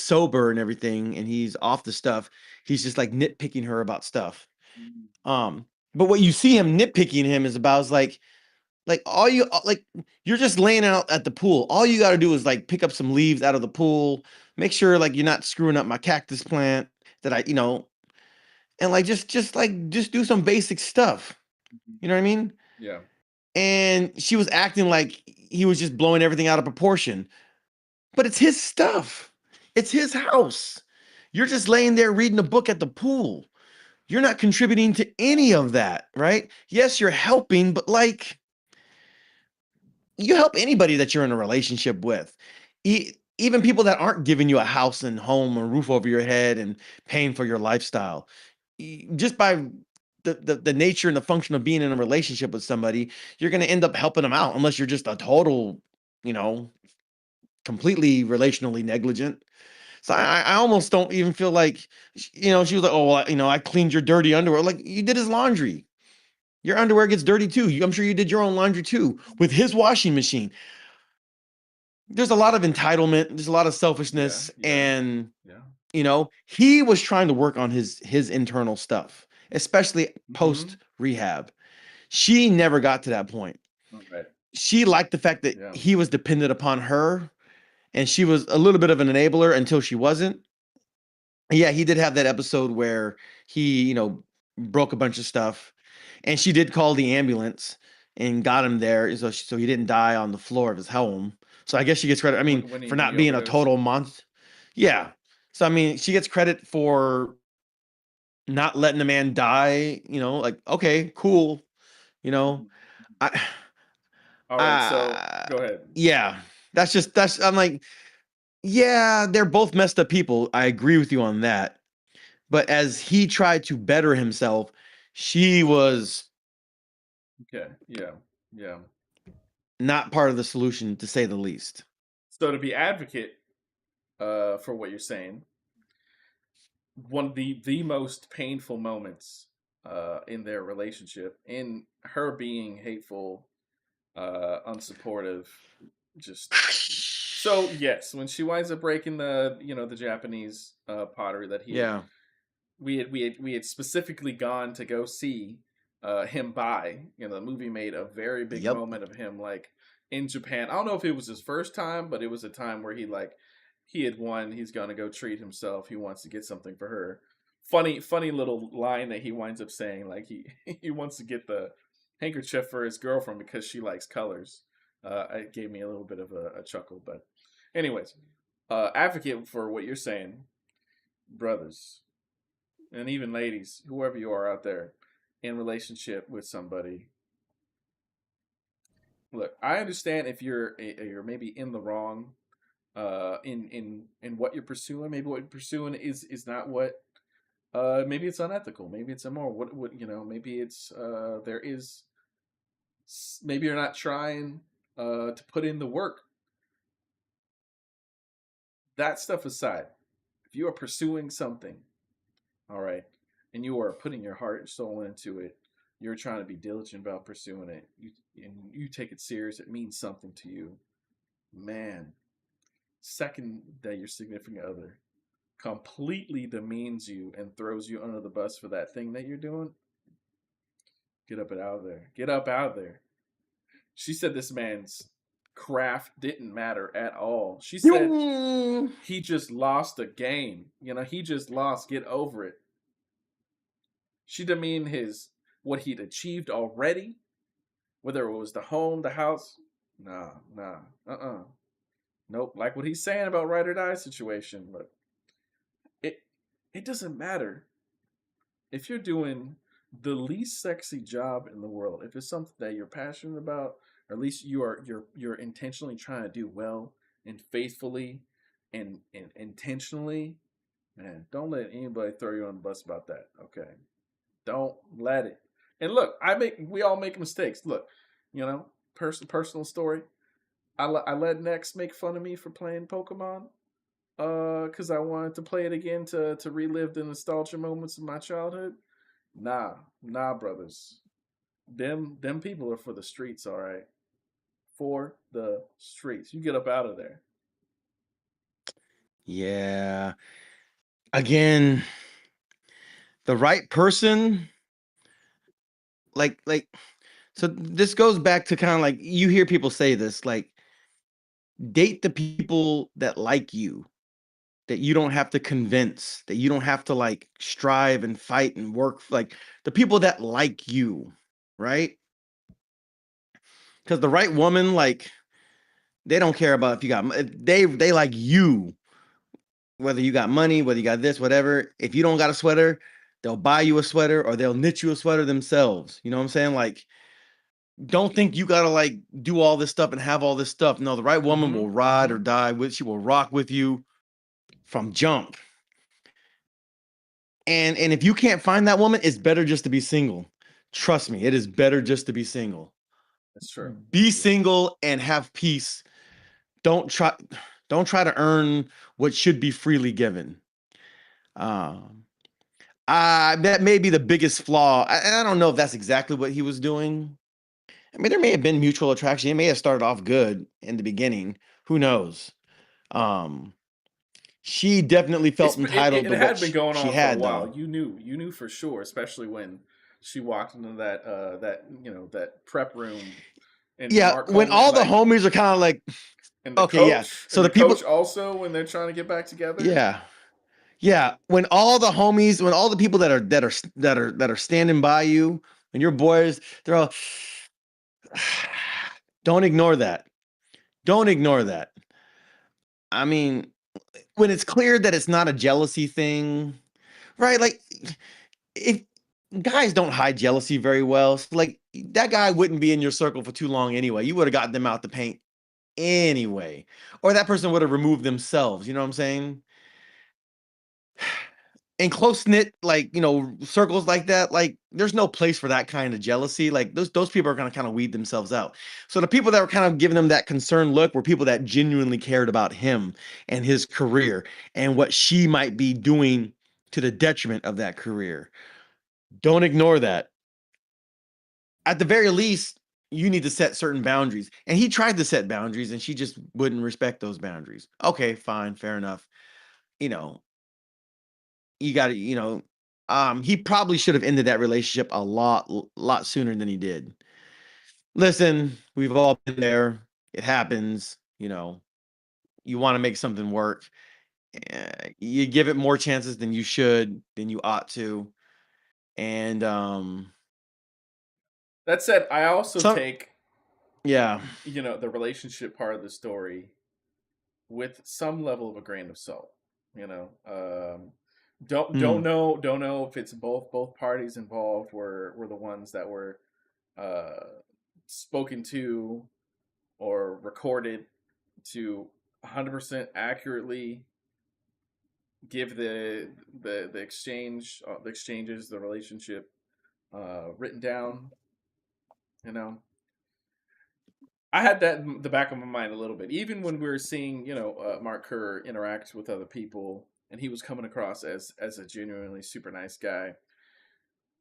sober and everything and he's off the stuff, he's just like nitpicking her about stuff. mm, um but what you see him nitpicking him is about is like all you like you're just laying out at the pool. All you got to do is like pick up some leaves out of the pool, make sure like you're not screwing up my cactus plant that and like just do some basic stuff. mhm. You know what I mean? Yeah. And she was acting like he was just blowing everything out of proportion. But it's his stuff. It's his house. You're just laying there reading a book at the pool. You're not contributing to any of that, right? Yes, you're helping, but like you help anybody that you're in a relationship with. Even people that aren't giving you a house and home or roof over your head and paying for your lifestyle. Just by the nature and the function of being in a relationship with somebody, you're going to end up helping them out unless you're just a total, you know, completely relationally negligent. So I almost don't even feel like, she was like, oh, well, I cleaned your dirty underwear. Like you did his laundry. Your underwear gets dirty too. I'm sure you did your own laundry too with his washing machine. There's a lot of entitlement, there's a lot of Yeah. selfishness, Yeah. and Yeah. he was trying to work on his internal stuff, especially Mm-hmm. post rehab. She never got to that point. All right. She liked the fact that Yeah. he was dependent upon her, and she was a little bit of an enabler until she wasn't. Yeah, he did have that episode where he, broke a bunch of stuff, and she did call the ambulance and got him there, so he didn't die on the floor of his home. So I guess she gets credit. I mean, for When not he being a overdosed. total month. Yeah. So I mean, she gets credit for not letting the man die. Like okay, cool. You know, Mhm. I, All right. So I, go ahead. yeah. That's. I'm like, yeah, they're both messed up people. I agree with you on that. But as he tried to better himself, she was Okay. Yeah. Yeah. not part of the solution, to say the least. So to be advocate for what you're saying, one of the most painful moments in their relationship, in her being hateful, unsupportive, just so yes, when she winds up breaking the Japanese pottery that he had Yeah. we had specifically gone to go see him buy. The movie made a very big Yep. moment of him like in Japan. I don't know if it was his first time, but it was a time where he had won. He's gonna go treat himself. He wants to get something for her. Funny little line that he winds up saying, like he he wants to get the handkerchief for his girlfriend because she likes colors. It gave me a little bit of a chuckle, but anyways, advocate for what you're saying, brothers and even ladies, whoever you are out there in relationship with somebody. Look, I understand if you're maybe in the wrong in what you're pursuing. Maybe what you're pursuing is not what maybe it's unethical, maybe it's immoral. What maybe it's there is maybe you're not trying to put in the work. That stuff aside, if you are pursuing something, all right, and you are putting your heart and soul into it, you're trying to be diligent about pursuing it, and you take it serious, it means something to you, man. Second, that your significant other completely demeans you and throws you under the bus for that thing that you're doing, get up and out of there. Get up out of there. She said this man's craft didn't matter at all. She said Mm. he just lost a game. He just lost. Get over it. She demeaned what he'd achieved already, whether it was the home, the house. Nah, nope. Like what he's saying about ride or die situation, but it it doesn't matter if you're doing the least sexy job in the world. If it's something that you're passionate about, or at least you're intentionally trying to do well and faithfully and intentionally, man, don't let anybody throw you on the bus about that. Okay, don't let it. And look, we all make mistakes. Look, personal story. I let Nex make fun of me for playing Pokemon, because I wanted to play it again to relive the nostalgia moments of my childhood. Nah, brothers. Them people are for the streets, all right. For the streets. You get up out of there. Yeah. Again, the right person, like so this goes back to kind of like you hear people say this, like date the people that like you, that you don't have to convince, that you don't have to like strive and fight and work, like the people that like you, right? Because the right woman, like they don't care about if you got they like you, whether you got money, whether you got this, whatever. If you don't got a sweater, they'll buy you a sweater or they'll knit you a sweater themselves. You know what I'm saying? Like, don't think you gotta like do all this stuff and have all this stuff. No, the right woman will ride or die with. She will rock with you from jump. And if you can't find that woman, it's better just to be single. Trust me, it is better just to be single. That's true. Be single and have peace. Don't try to earn what should be freely given. That may be the biggest flaw. I don't know if that's exactly what he was doing. I mean, there may have been mutual attraction. It may have started off good in the beginning. Who knows? Um, she definitely felt entitled It to what had been going she on for a had, though. while. You knew for sure, especially when she walked into that prep room, and Yeah, Mark when Coleman, all the like, homies are kind of like, and the okay, yeah. coach So the people, also, when they're trying to get back together. yeah, yeah. When all the homies, when all the people that are standing by you, and your boys, they're all, don't ignore that. Don't ignore that. I mean, when it's clear that it's not a jealousy thing, right? Like, if guys don't hide jealousy very well, so like that guy wouldn't be in your circle for too long anyway. You would have gotten them out the paint anyway, or that person would have removed themselves. You know what I'm saying? In close knit, like circles like that, like there's no place for that kind of jealousy. Like those people are gonna kind of weed themselves out. So the people that were kind of giving them that concerned look were people that genuinely cared about him and his career and what she might be doing to the detriment of that career. Don't ignore that. At the very least, you need to set certain boundaries. And he tried to set boundaries and she just wouldn't respect those boundaries. Okay, fine, fair enough. You know, you got to, he probably should have ended that relationship a lot sooner than he did. Listen, we've all been there. It happens. You want to make something work. You give it more chances than you should, than you ought to. And That said, I also some take yeah. the relationship part of the story with some level of a grain of salt. You know, Hmm. don't know if it's both parties involved were the ones that were uh, spoken to or recorded to 100% accurately give the exchanges, the relationship written down. You know, I had that in the back of my mind a little bit, even when we were seeing Mark Kerr interact with other people, and he was coming across as a genuinely super nice guy.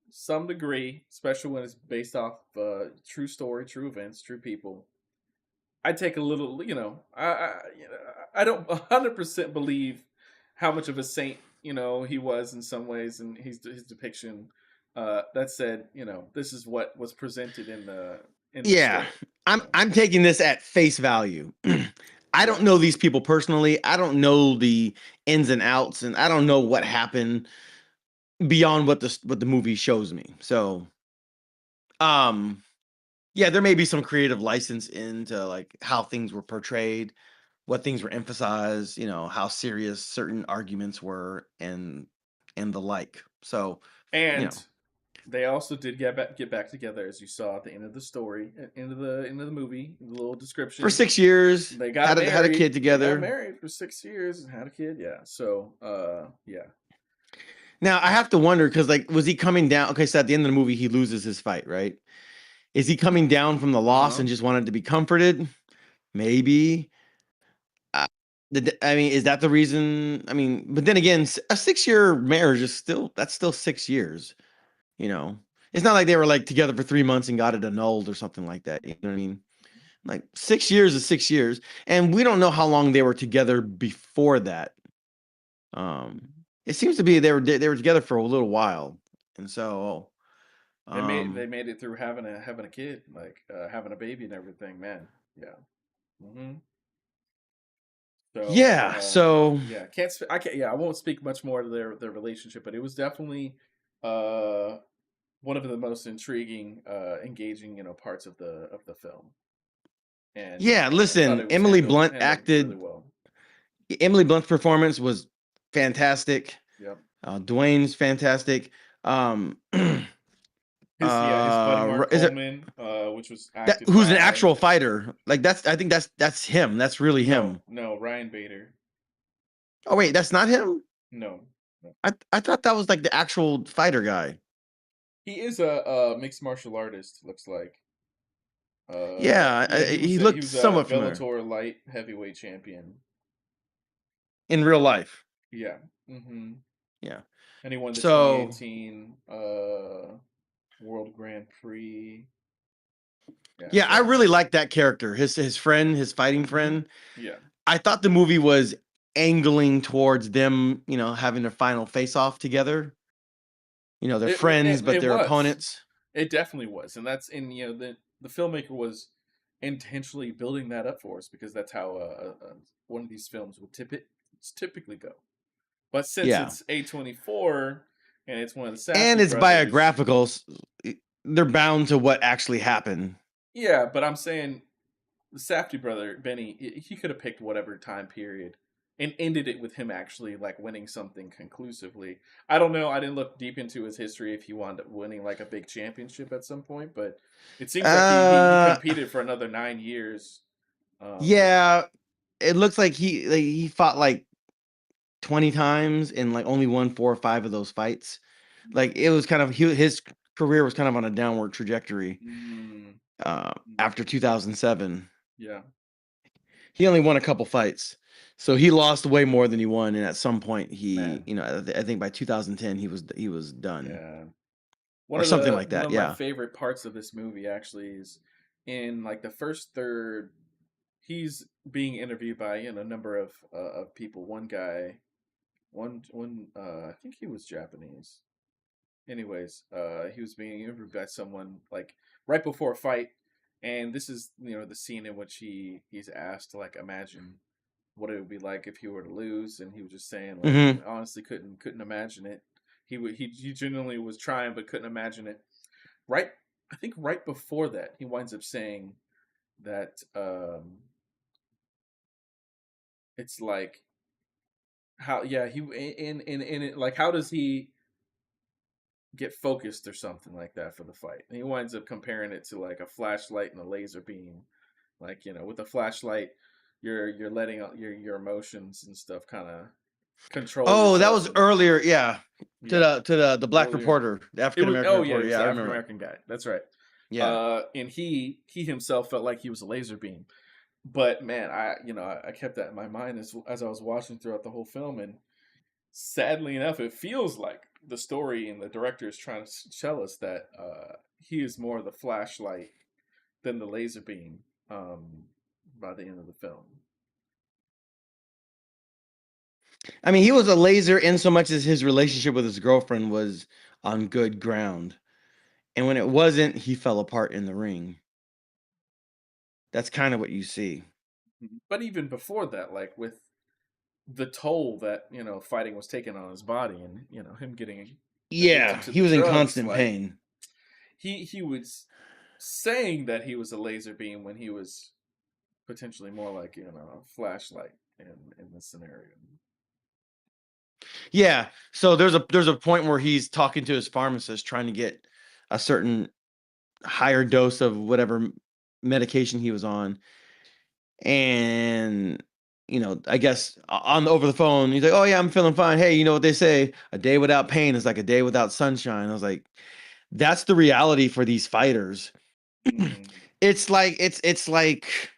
Some degree, especially when it's based off true story, true events, true people. I take a little, I don't 100% believe how much of a saint he was in some ways, and his depiction. That said, this is what was presented in the Yeah, story. I'm So I'm taking this at face value. I don't yeah, know these people personally. I don't know the ins and outs, and I don't know what happened beyond what the movie shows me. So, um, yeah, there may be some creative license into like how things were portrayed, what things were emphasized, how serious certain arguments were, and the like. So, you know, and they also did get back together, as you saw at the end of the story, end of the movie. The little for description. 6 years, They got had a kid married. They got together. married for 6 years and had a kid. Yeah. So, yeah. Now I have to wonder because like, was he coming down? Okay, so at the end of the movie, he loses his fight, right? Is he coming down from the Uh loss huh. and just wanted to be comforted? Maybe. Uh, I mean, is that the reason? I mean, but then again, a 6 year marriage is still 6 years. You know, it's not like they were like together for 3 months and got it annulled or something like that. You know what I mean? Like 6 years is 6 years, and we don't know how long they were together before that. Um, it seems to be they were together for a little while, and so They made it through having a kid, like having a baby and everything. Man. Yeah. Hmm. So, yeah. So yeah, I can't. Yeah, I won't speak much more to their relationship, but it was definitely uh one of the most intriguing, engaging, parts of the film, and yeah, I thought listen, it was handled really well. Emily Blunt's performance was fantastic. Yep. Dwayne's fantastic. Um, His buddy Mark is it Coleman, which was that acted who's an by actual fighter? Like I think that's him. That's really no, him. no, Ryan Bader. Oh wait, that's not him. No, no. I thought that was like the actual fighter guy. He is a mixed martial artist. Looks like. Yeah, Yeah, he was he he looked was a somewhat familiar Bellator light heavyweight champion. in real life. Yeah. Hmm. Yeah. And he won the So 2018 World Grand Prix. Yeah. yeah, I So. really liked that character. His friend, his fighting Hmm. friend. Yeah. I thought the movie was angling towards them, having their final face off together. They're It, it friends, it but it they're was. opponents. It definitely was, and that's in the filmmaker was intentionally building that up for us because that's how one of these films would typically go. But since Yeah. it's A24 and it's one of the And Safdie it's brothers, biographical. They're bound to what actually happened. yeah. But I'm saying the Safdie brother Benny, he could have picked whatever time period and ended it with him actually like winning something conclusively. I don't know. I didn't look deep into his history if he wound up winning like a big championship at some point, but it seems like he Uh competed for another 9 years. Um, yeah, it looks like he fought like 20 times and like only won 4 or 5 of those fights. Like it was kind of his career was kind of on a downward trajectory mm, after 2007. yeah, He only won a couple fights. So he lost way more than he won, and at some point man, I think by 2010 he was done yeah. or something like One that. of my Yeah. favorite parts of this movie actually is in like the first third. He's being interviewed by a number of people. One guy, one I think he was Japanese. Anyways, he was being interviewed by someone like right before a fight, and this is the scene in which he's asked to like imagine what it would be like if he were to lose, and he was just saying like he Hmm. honestly couldn't imagine it. He genuinely was trying but couldn't imagine it. Right, I think right before that he winds up saying that it's like how yeah he in it like how does he get focused or something like that for the fight, and he winds up comparing it to like a flashlight and a laser beam, like with a flashlight you're letting out your emotions and stuff kind of control Oh, that yourself, was and earlier. Yeah, to yeah, the black earlier reporter, the it African was American oh yeah, reporter. he was Yeah, the I African remember. American guy, that's right. Yeah. And he himself felt like he was a laser beam, but man, I kept that in my mind as I was watching throughout the whole film, and sadly enough, it feels like the story and the director is trying to tell us that he is more the flashlight than the laser beam by the end of the film. I mean, he was a laser in so much as his relationship with his girlfriend was on good ground. And when it wasn't, he fell apart in the ring. That's kind of what you see. But even before that, like with the toll that fighting was taking on his body, and him getting Yeah, addicted to he the was in drugs, constant like pain. he was saying that he was a laser beam when he was potentially more like a flashlight in this scenario. Yeah. So there's a point where he's talking to his pharmacist trying to get a certain higher dose of whatever medication he was on. And I guess on over the phone, he's like, "Oh yeah, I'm feeling fine. Hey, you know what they say? A day without pain is like a day without sunshine." I was like, "That's the reality for these fighters." Mm-hmm. It's like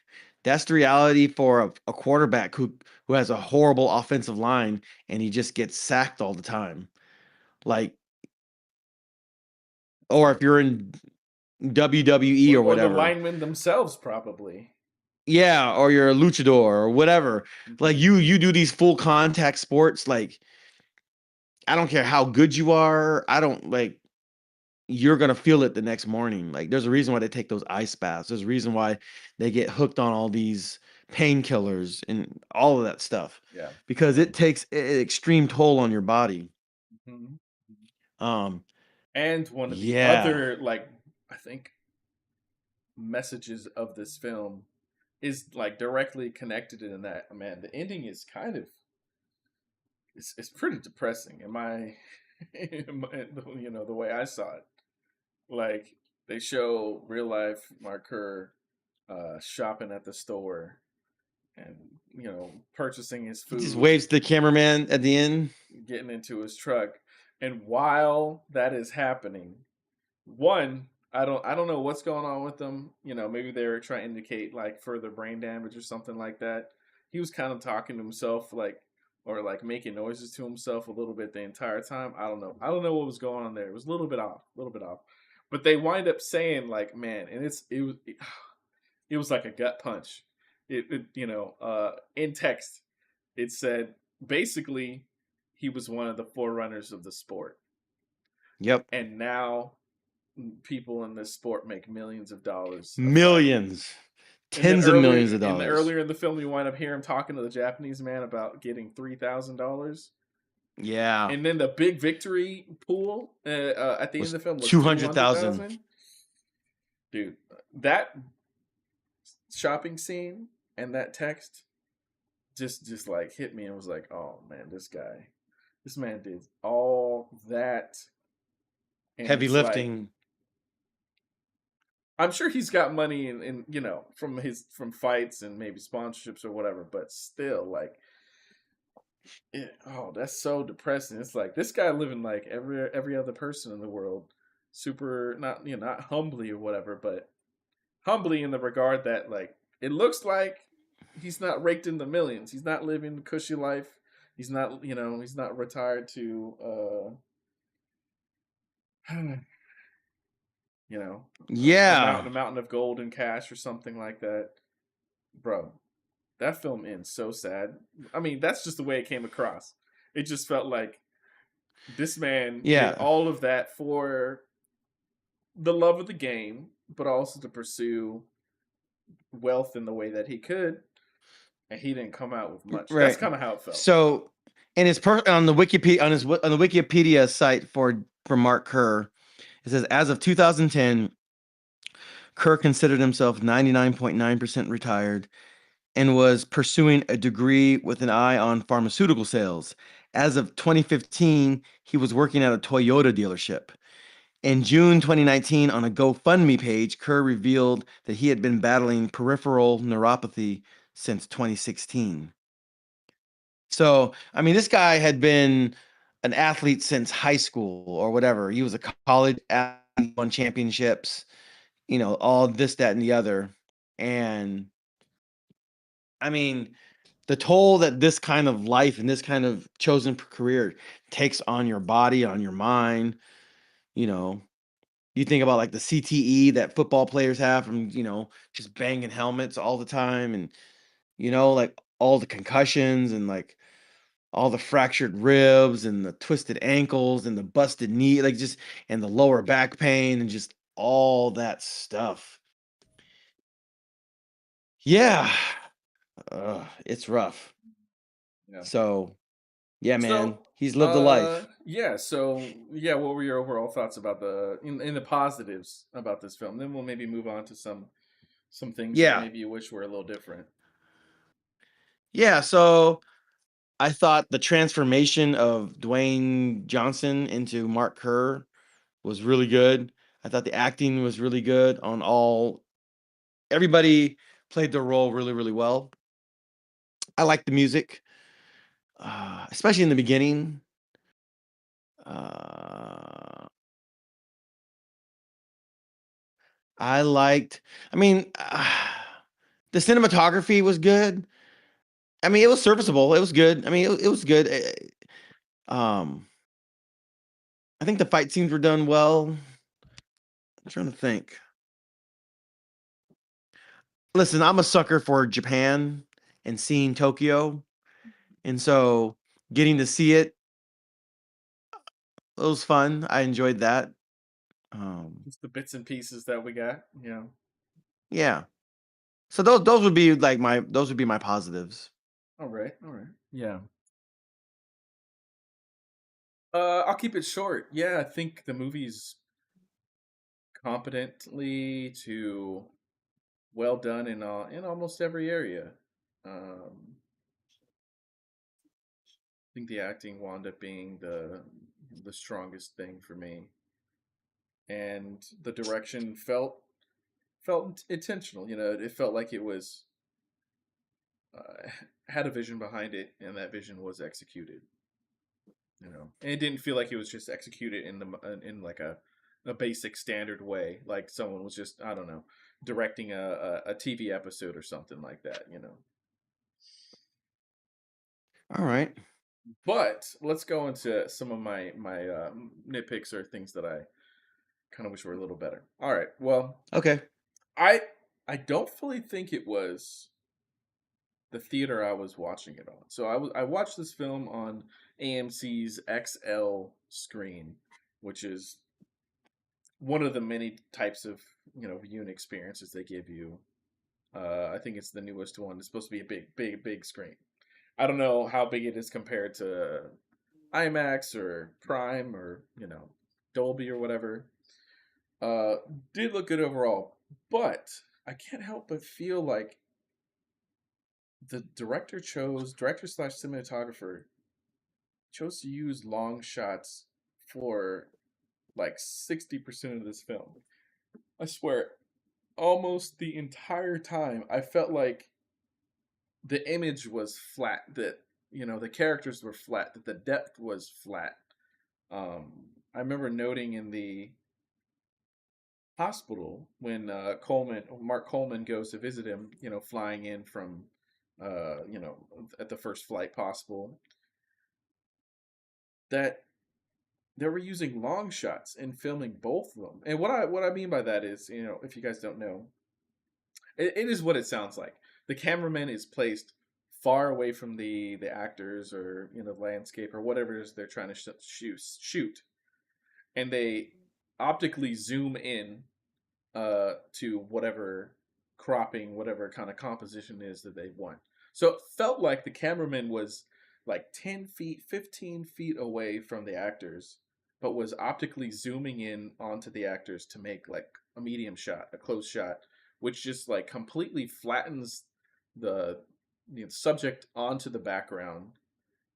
that's the reality for a quarterback who has a horrible offensive line and he just gets sacked all the time. Like, or if you're in WWE or Or the whatever, linemen themselves, probably. yeah, or you're a luchador or whatever. Like Mm-hmm. you do these full contact sports. Like, I don't care how good you are. I don't like you're gonna feel it the next morning. Like there's a reason why they take those ice baths. There's a reason why they get hooked on all these painkillers and all of that stuff Yeah. because Yeah. it takes an extreme toll on your body. Mm-hmm. Um, And one of the yeah, other, like, I think, messages of this film is like directly connected in that, man, the ending is kind of it's pretty depressing in my, the way I saw it. Like, they show real life Mark Kerr shopping at the store, and purchasing his he just food, waves to the cameraman at the end. getting into his truck. And while that is happening, one, I don't know what's going on with them. Maybe they were trying to indicate like further brain damage or something like that. He was kind of talking to himself, like, or like making noises to himself a little bit the entire time. I don't know what was going on there. It was a little bit off, a little bit off. But they wind up saying like, man, and it was like a gut punch. In text, it said basically he was one of the forerunners of the sport, Yep, and now people in this sport make millions of dollars of fighting. millions, And then tens of earlier millions of in the dollars. earlier in the film, you wind up hearing him talking to the Japanese man about getting $3,000, Yeah, and then the big victory pool at the end was of the film was two two hundred hundred thousand. thousand. Dude, that shopping scene and that text just like hit me and was like, oh man, this man did all that, and Heavy it's like lifting. I'm sure he's got money and from fights and maybe sponsorships or whatever, but still, like, oh, that's so depressing. It's like this guy living like every other person in the world, super not not humbly or whatever, but humbly in the regard that like it looks like he's not raked in the millions. He's not living a cushy life. He's not retired to you know, Yeah, a mountain of gold and cash or something like that. Bro, that film ends so sad. I mean, that's just the way it came across. It just felt like this man did yeah. all of that for the love of the game, but also to pursue wealth in the way that he could, and he didn't come out with much. That's Right. kind of how it felt. So, in his on the Wikipedia site for Mark Kerr, it says as of 2010, Kerr considered himself 99.9% retired and was pursuing a degree with an eye on pharmaceutical sales. As of 2015, he was working at a Toyota dealership. In June 2019, on a GoFundMe page, Kerr revealed that he had been battling peripheral neuropathy since 2016. So, I mean, this guy had been an athlete since high school or whatever. He was a college athlete, won championships, all this, that, and the other. And I mean, the toll that this kind of life and this kind of chosen career takes on your body, on your mind, you know, you think about like the CTE that football players have from, just banging helmets all the time and, like all the concussions and like all the fractured ribs and the twisted ankles and the busted knee, like just and the lower back pain and just all that stuff. Yeah, it's rough. Yeah. So, yeah, man, So, he's lived a life. yeah. So, yeah. What were your overall thoughts about in the positives about this film? Then we'll maybe move on to some things that Yeah, maybe you wish were a little different. yeah. So I thought the transformation of Dwayne Johnson into Mark Kerr was really good. I thought the acting was really good on all. Everybody played their role really, really well. I liked the music, especially in the beginning. Uh, I liked. I mean, the cinematography was good. I mean, it was serviceable. It was good. I mean, it was good. Um, I think the fight scenes were done well. I'm trying to think. Listen, I'm a sucker for Japan and seeing Tokyo, and so getting to see it, it was fun. I enjoyed that. Um, Just the bits and pieces that we got. Yeah. yeah. So those would be like those would be my positives. All right. All right. Yeah. I'll keep it short. Yeah, I think the movie's competently to well done in almost every area. I think the acting wound up being the strongest thing for me, and the direction felt intentional. It felt like it was uh, had a vision behind it, and that vision was executed. And it didn't feel like it was just executed in like a basic standard way, like someone was just, I don't know, directing a TV episode or something like that. All right. But let's go into some of my nitpicks or things that I kind of wish were a little better. All right. Well, Okay. I I don't fully think it was the theater I was watching it on. So I watched this film on AMC's XL screen, which is one of the many types of viewing experiences they give you. I think it's the newest one. It's supposed to be a big screen. I don't know how big it is compared to IMAX or Prime or Dolby or whatever. Uh, did look good overall, but I can't help but feel like the director slash cinematographer chose to use long shots for like 60% of this film. I swear, almost the entire time, I felt like the image was flat, that the characters were flat, that the depth was flat. I remember noting in the hospital when Mark Coleman goes to visit him, flying in from at the first flight possible, that they were using long shots in filming both of them. And what I mean by that is, if you guys don't know, it is what it sounds like. The cameraman is placed far away from the actors or landscape or whatever it is they're trying to shoot, and they optically zoom in to whatever cropping, whatever kind of composition is that they want. So it felt like the cameraman was like 10 feet, 15 feet away from the actors, but was optically zooming in onto the actors to make like a medium shot, a close shot, which just like completely flattens the subject onto the background.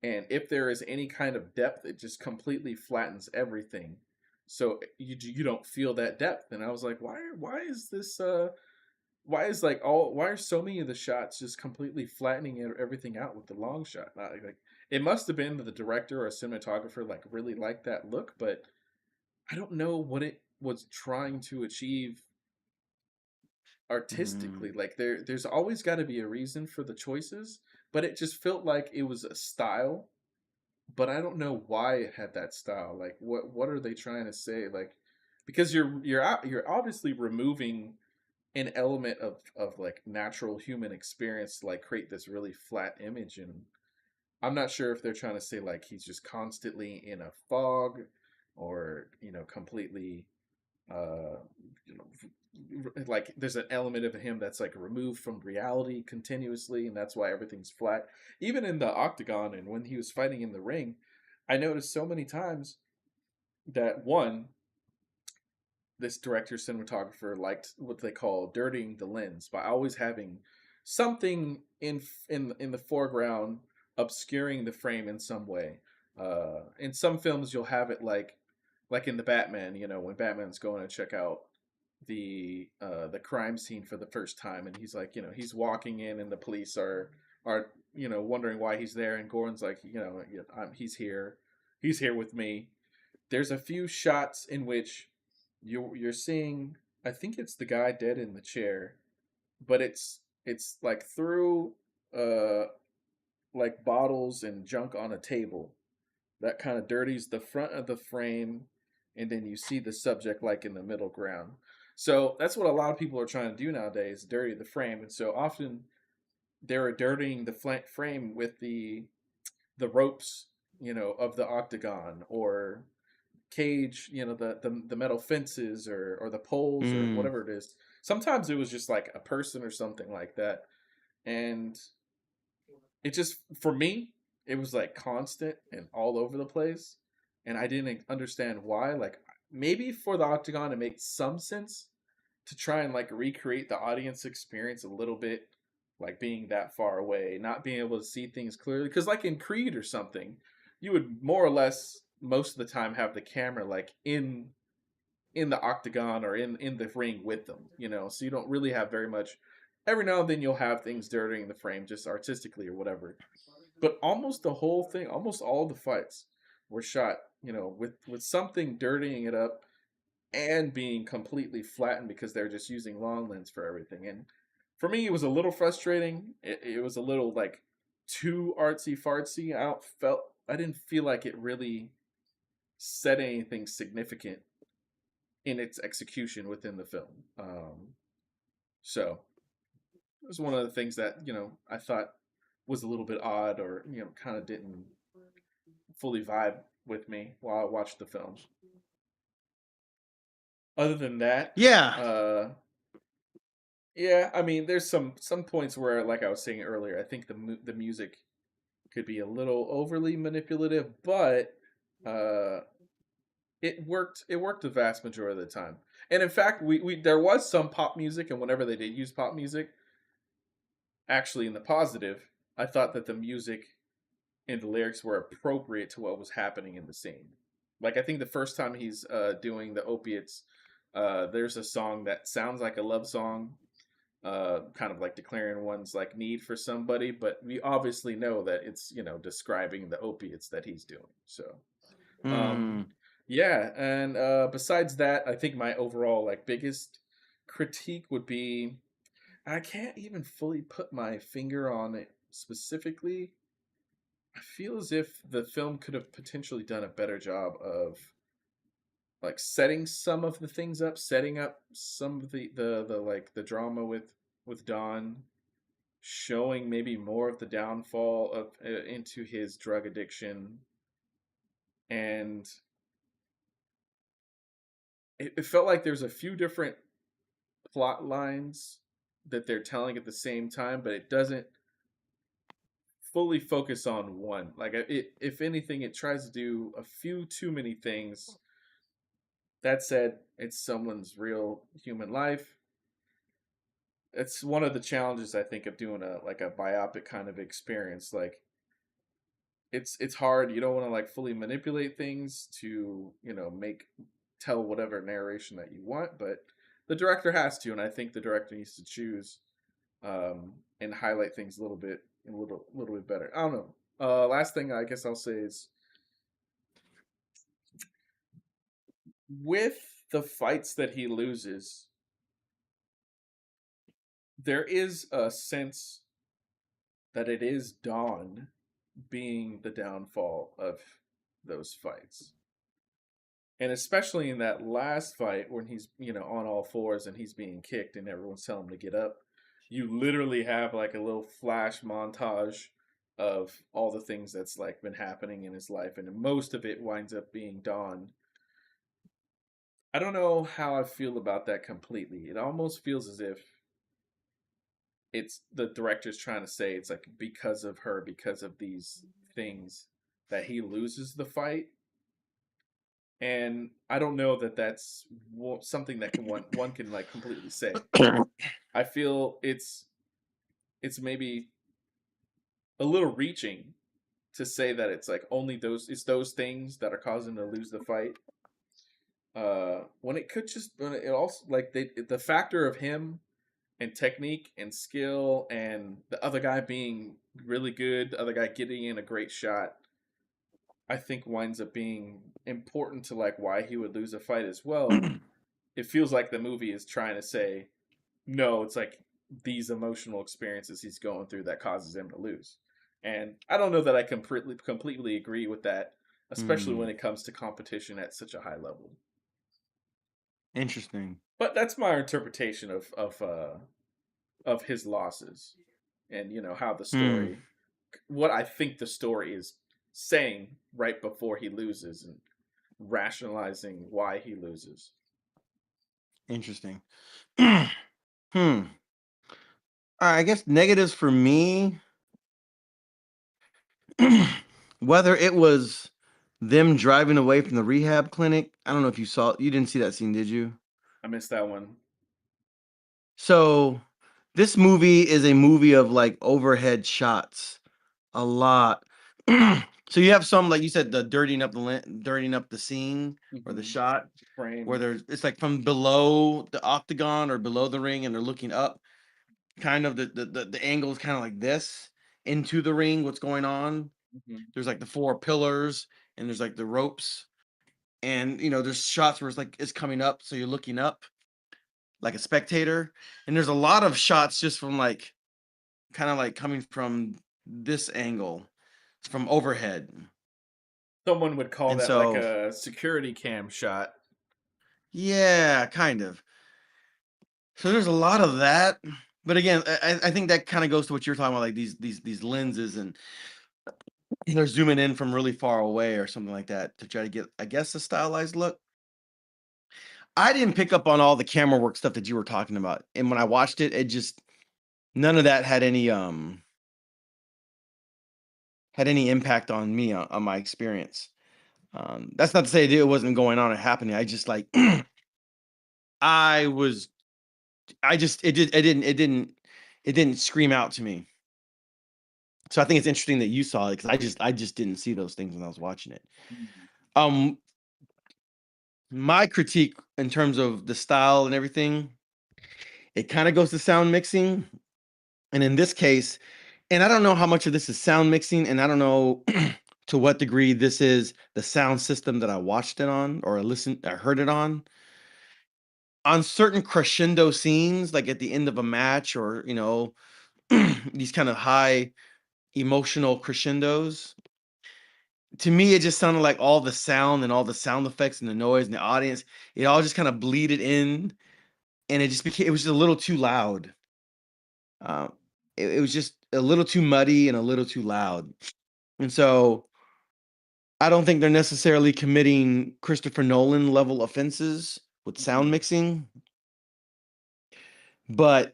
And if there is any kind of depth, it just completely flattens everything, so you don't feel that depth. And I was like, why is this why are so many of the shots just completely flattening everything out with the long shot? Like, it must have been that the director or cinematographer like really liked that look, but I don't know what it was trying to achieve artistically. Mm, Like, there's always got to be a reason for the choices, but it just felt like it was a style, but I don't know why it had that style. Like, what are they trying to say? Like, because you're obviously removing an element of like natural human experience to like create this really flat image. And I'm not sure if they're trying to say like he's just constantly in a fog, or completely, uh you know like there's an element of him that's like removed from reality continuously, and that's why everything's flat. Even in the octagon and when he was fighting in the ring, I noticed so many times that, one, this director cinematographer liked what they call dirtying the lens by always having something in the foreground obscuring the frame in some way. In some films, you'll have it like in the Batman. When Batman's going to check out the crime scene for the first time, and he's like, he's walking in, and the police are wondering why he's there, and Gordon's like, he's here with me. There's a few shots in which you're seeing, I think it's the guy dead in the chair, but it's like through uh like bottles and junk on a table that kind of dirties the front of the frame, and then you see the subject like in the middle ground. So that's what a lot of people are trying to do nowadays, dirty the frame. And so often they're dirtying the frame with the ropes, of the octagon, or cage, the metal fences, or the poles, or Mm. whatever it is. Sometimes it was just like a person or something like that. And it just, for me, it was like constant and all over the place. And I didn't understand why. Like, maybe for the octagon, it makes some sense to try and like recreate the audience experience a little bit, like being that far away, not being able to see things clearly. Because like in Creed or something, you would more or less most of the time have the camera like in the octagon or in the ring with them, so you don't really have very much. Every now and then you'll have things dirtying the frame just artistically or whatever, but almost the whole thing, almost all the fights were shot, with something dirtying it up and being completely flattened because they're just using long lens for everything. And for me, it was a little frustrating. It was a little like too artsy fartsy. I didn't feel like it really said anything significant in its execution within the film. So it was one of the things that I thought was a little bit odd, or kind of didn't fully vibe with me while I watched the film. Other than that, Yeah. yeah, I mean, there's some points where, like I was saying earlier, I think the music could be a little overly manipulative, but uh, it worked. It worked the vast majority of the time. And in fact, we there was some pop music, and whenever they did use pop music, actually in the positive, I thought that the music and the lyrics were appropriate to what was happening in the scene. Like, I think the first time he's doing the opiates, there's a song that sounds like a love song, kind of like declaring one's like need for somebody, but we obviously know that it's describing the opiates that he's doing. So um, Mm. yeah, and besides that, I think my overall like biggest critique would be, I can't even fully put my finger on it specifically. I feel as if the film could have potentially done a better job of like setting some of the things up, setting up some of the like the drama with Don, showing maybe more of the downfall of into his drug addiction. And it felt like there's a few different plot lines that they're telling at the same time, but it doesn't fully focus on one. Like, if anything, it tries to do a few too many things. That said, it's someone's real human life. It's one of the challenges, I think, of doing a biopic kind of experience. Like, it's hard. You don't want to like fully manipulate things to make tell whatever narration that you want, but the director has to, and I think the director needs to choose, and highlight things a little bit better. I don't know. Last thing I guess I'll say is, with the fights that he loses, there is a sense that it is Dawn being the downfall of those fights. And especially in that last fight when he's, on all fours and he's being kicked and everyone's telling him to get up, you literally have like a little flash montage of all the things that's like been happening in his life, and most of it winds up being Dawn. I don't know how I feel about that completely. It almost feels as if it's the director's trying to say it's like because of her, because of these things, that he loses the fight. And I don't know that that's something that one can like completely say. I feel it's maybe a little reaching to say that it's like only those things that are causing him to lose the fight. When it could just when it also like the factor of him and technique and skill and the other guy being really good, the other guy getting in a great shot, I think winds up being important to like why he would lose a fight as well. It feels like the movie is trying to say, no, it's like these emotional experiences he's going through that causes him to lose. And I don't know that I completely agree with that, especially when Mm, it comes to competition at such a high level. interesting. But that's my interpretation of his losses, and how the Hmm. story, what I think the story is saying right before he loses, and rationalizing why he loses. Interesting. Hmm. I guess negatives for me, whether it was them driving away from the rehab clinic. I don't know if you didn't see that scene, did you? I missed that one. So this movie is a movie of like overhead shots, a lot. So you have some, like you said, the dirtying up the scene or the Hmm. shot where Frame. it's like from below the octagon or below the ring and they're looking up, kind of the angle is kind of like this into the ring, what's going on. Hmm. There's like the four pillars and there's like the ropes, and there's shots where it's coming up, so you're looking up like a spectator, and there's a lot of shots just from like kind of like coming from this angle, from overhead. Someone would call And that like so, a security cam shot. yeah, kind of. So there's a lot of that. But again, I think that kind of goes to what you're talking about, like these lenses, and they're zooming in from really far away or something like that to try to get, I guess, a stylized look. I didn't pick up on all the camera work stuff that you were talking about, and when I watched it, it just none of that had any impact on me, on my experience. That's not to say that it wasn't going on or happening. I just like I was I just it didn't scream out to me. So I think it's interesting that you saw it because I just didn't see those things when I was watching it. Mhm. Um, my critique in terms of the style and everything, it kind of goes to sound mixing, and in this case, and I don't know how much of this is sound mixing, and I don't know to what degree this is the sound system that I watched it on or I heard it on. On certain crescendo scenes, like at the end of a match or, these kind of high emotional crescendos, to me, it just sounded like all the sound and all the sound effects and the noise and the audience, it all just kind of bleeded in, and it was just a little too loud. It was just a little too muddy and a little too loud. And so I don't think they're necessarily committing Christopher Nolan level offenses with sound Mhm. mixing, but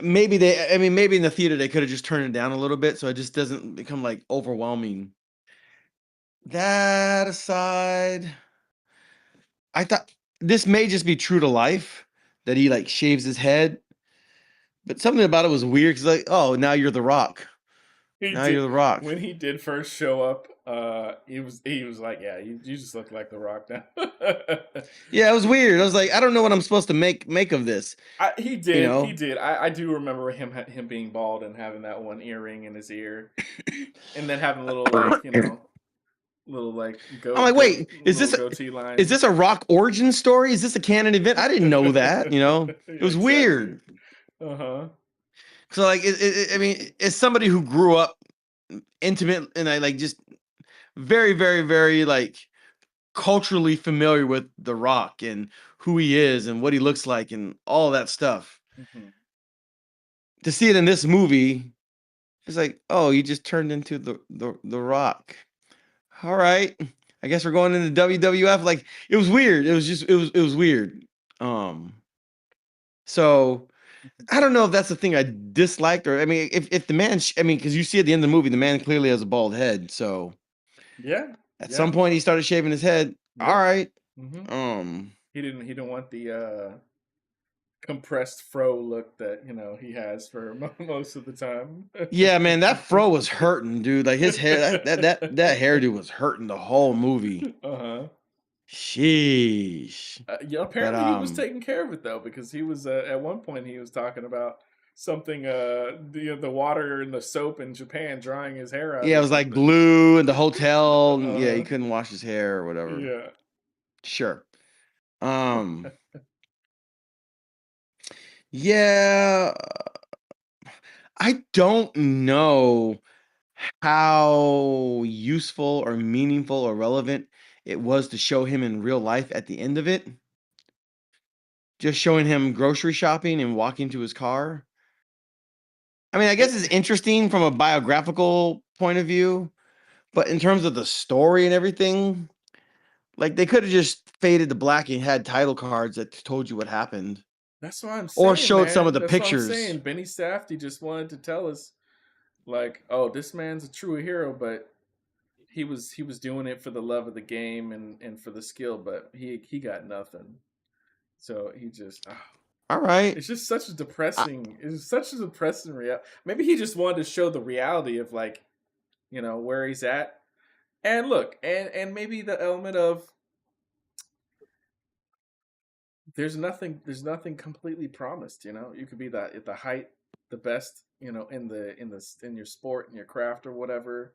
maybe in the theater they could have just turned it down a little bit so it just doesn't become like overwhelming. That aside, I thought this may just be true to life that he like shaves his head, but something about it was weird because like, oh, now you're the Rock. He Now you're did the Rock. when he did first show up. He was like, yeah, you just look like the Rock now. Yeah, it was weird. I was like, I don't know what I'm supposed to make of this. He You did. He know, did. I do remember him being bald and having that one earring in his ear, and then having a little like little like I'm like, wait, little goatee is line. this a Rock origin story? Is this a canon event? I didn't know that. It Yeah, was exactly. weird. Uh huh. So like, I mean, as somebody who grew up intimate and I like just very, very, very like culturally familiar with The Rock and who he is and what he looks like and all that stuff. Hmm. To see it in this movie, It's like, oh, you just turned into the Rock. All right, I guess we're going into WWF. Like, it was weird. It was just it was weird. Um, so I don't know if that's the thing I disliked, or I mean, if the man, I mean, because you see at the end of the movie, the man clearly has a bald head. So Yeah, at some yeah, point, he started shaving his head. All yep. right. hmm Um, He didn't want the compressed fro look that he has for most of the time. yeah, man, that fro was hurting, dude. Like his hair, that hairdo was hurting the whole movie. Uh-huh. Sheesh. Yeah, But apparently he was taking care of it though, because he was at one point he was talking about something the water and the soap in Japan drying his hair out yeah, it or was like something. glue in the hotel. Yeah, he Uh-huh. couldn't wash his hair or whatever. Yeah. Sure. Um, yeah, I don't know how useful or meaningful or relevant it was to show him in real life at the end of it. Just showing him grocery shopping and walking to his car. I mean, I guess it's It, interesting from a biographical point of view, but in terms of the story and everything, like they could have just faded to black and had title cards that told you what happened, that's what I'm or saying, showed some of man. the That's what I'm pictures. saying. Benny Safdie just wanted to tell us, like, oh, this man's a true hero, but he was doing it for the love of the game and for the skill, but he got nothing. So he just All right. it's just such a I, depressing. It's such a depressing reality. Maybe he just wanted to show the reality of, like, where he's at. And look, and maybe the element of there's nothing completely promised. You could be that at the height, the best, in your sport, in your craft or whatever,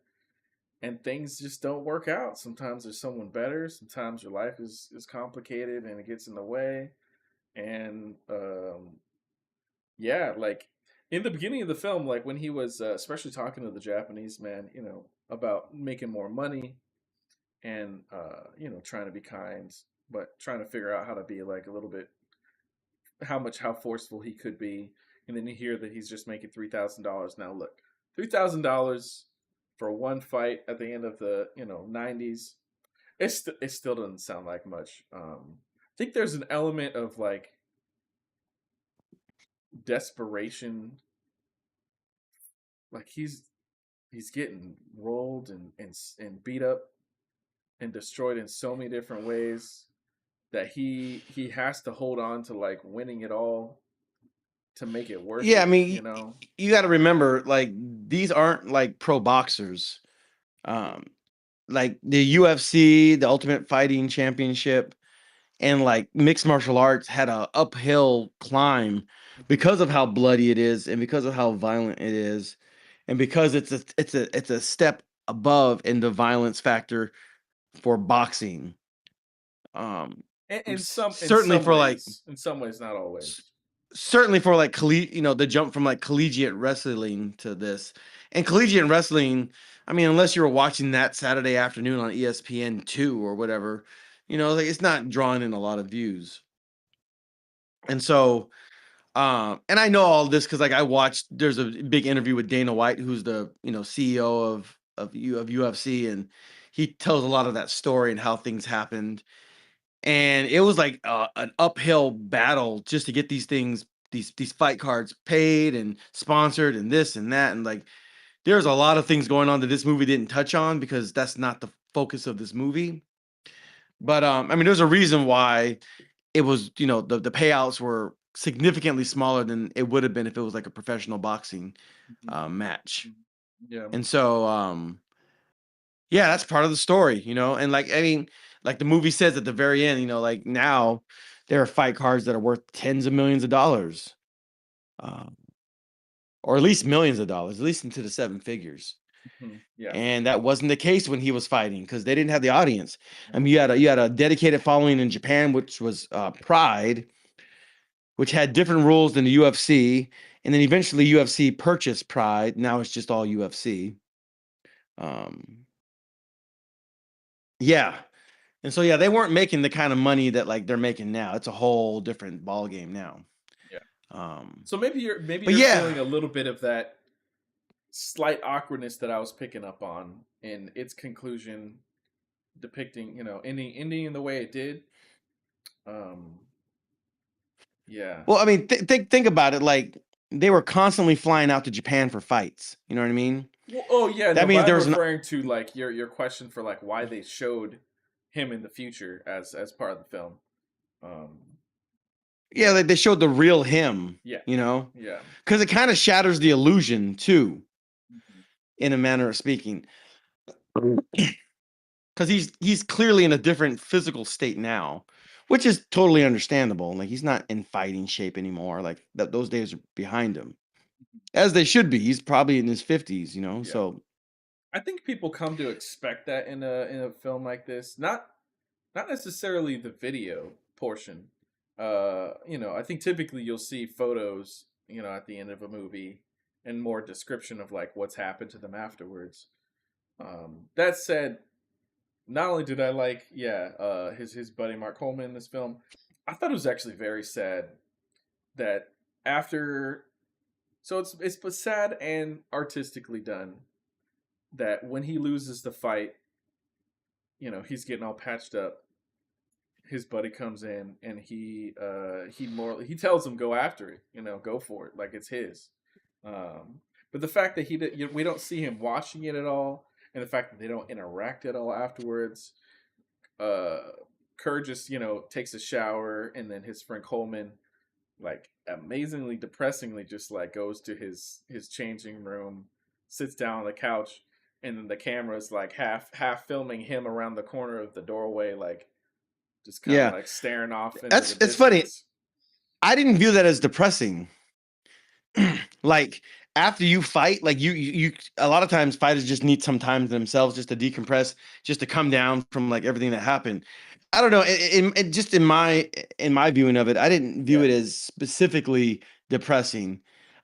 and things just don't work out. Sometimes there's someone better. Sometimes your life is complicated and it gets in the way. And yeah, like in the beginning of the film, like when he was especially talking to the Japanese man, about making more money and trying to be kind, but trying to figure out how to be like a little bit how forceful he could be. And then you hear that he's just making $3,000 now. Look, $3,000 for one fight at the end of the '90s. It still doesn't sound like much. I think there's an element of like desperation. Like he's getting rolled and beat up and destroyed in so many different ways that he has to hold on to like winning it all to make it worth yeah, I it. mean, you got to remember, like these aren't like pro boxers. Um, like the UFC, the Ultimate Fighting Championship, and like mixed martial arts had a uphill climb Mhm. because of how bloody it is and because of how violent it is and because it's a step above in the violence factor for boxing. um In some in certainly some for like ways, not s- always. certainly for like the jump from like collegiate wrestling to this. And collegiate wrestling, I mean, unless you were watching that Saturday afternoon on ESPN2 or whatever, like it's not drawing in a lot of views. And so and I know all this because like I watched. There's a big interview with Dana White, who's the CEO of UFC, and he tells a lot of that story and how things happened. And it was like an uphill battle just to get these things, these fight cards paid and sponsored and this and that. And like there's a lot of things going on that this movie didn't touch on because that's not the focus of this movie. But I mean, there's a reason why it was, the payouts were significantly smaller than it would have been if it was like a professional boxing Mhm. match. Mhm. Yeah. And so yeah, that's part of the story, and like I mean, like the movie says at the very end, like now there are fight cards that are worth tens of millions of dollars. Um, or at least millions of dollars, at least into the seven figures. Yeah. And that wasn't the case when he was fighting because they didn't have the audience. I Mhm. mean, you had a dedicated following in Japan, which was Pride, which had different rules than the UFC. And then eventually UFC purchased Pride. Now it's just all UFC. Um, yeah. And so yeah, they weren't making the kind of money that like they're making now. It's a whole different ball game now. Yeah. Um, So maybe you're but yeah, feeling a little bit of that slight awkwardness that I was picking up on in its conclusion, depicting, ending in the way it did. Um, yeah. Well, I mean, think about it. Like they were constantly flying out to Japan for fights. You know what I mean? Well, oh yeah, That no, but means I'm there was an referring to like your question for like why they showed him in the future as part of the film. Um, yeah. yeah, Like they showed the real him. yeah, You know, yeah. because it kind of shatters the illusion too, Mhm. in a manner of speaking. Because he's clearly in a different physical state now, which is totally understandable. Like he's not in fighting shape anymore. Like those days are behind him, as they should be. He's probably in his 50s. You know, Yeah. so I think people come to expect that in a film like this. Not necessarily the video portion. I think typically you'll see photos, at the end of a movie and more description of like what's happened to them afterwards. That said, not only did I like, his buddy Mark Coleman in this film, I thought it was actually very sad that after, so it's sad and artistically done that when he loses the fight, he's getting all patched up. His buddy comes in and he tells him go after it, go for it, like it's his. But the fact that we don't see him watching it at all, and the fact that they don't interact at all afterwards. uh Kerr just takes a shower, and then his friend Coleman, like amazingly depressingly, just like goes to his changing room, sits down on the couch, and then the camera's like half filming him around the corner of the doorway, like just kind of yeah, like staring off into that's the it's funny. distance. I didn't view that as depressing. Like after you fight, like you a lot of times fighters just need some time to themselves just to decompress, just to come down from like everything that happened. I don't know. Just in my viewing of it, I didn't view Yeah, it as specifically depressing.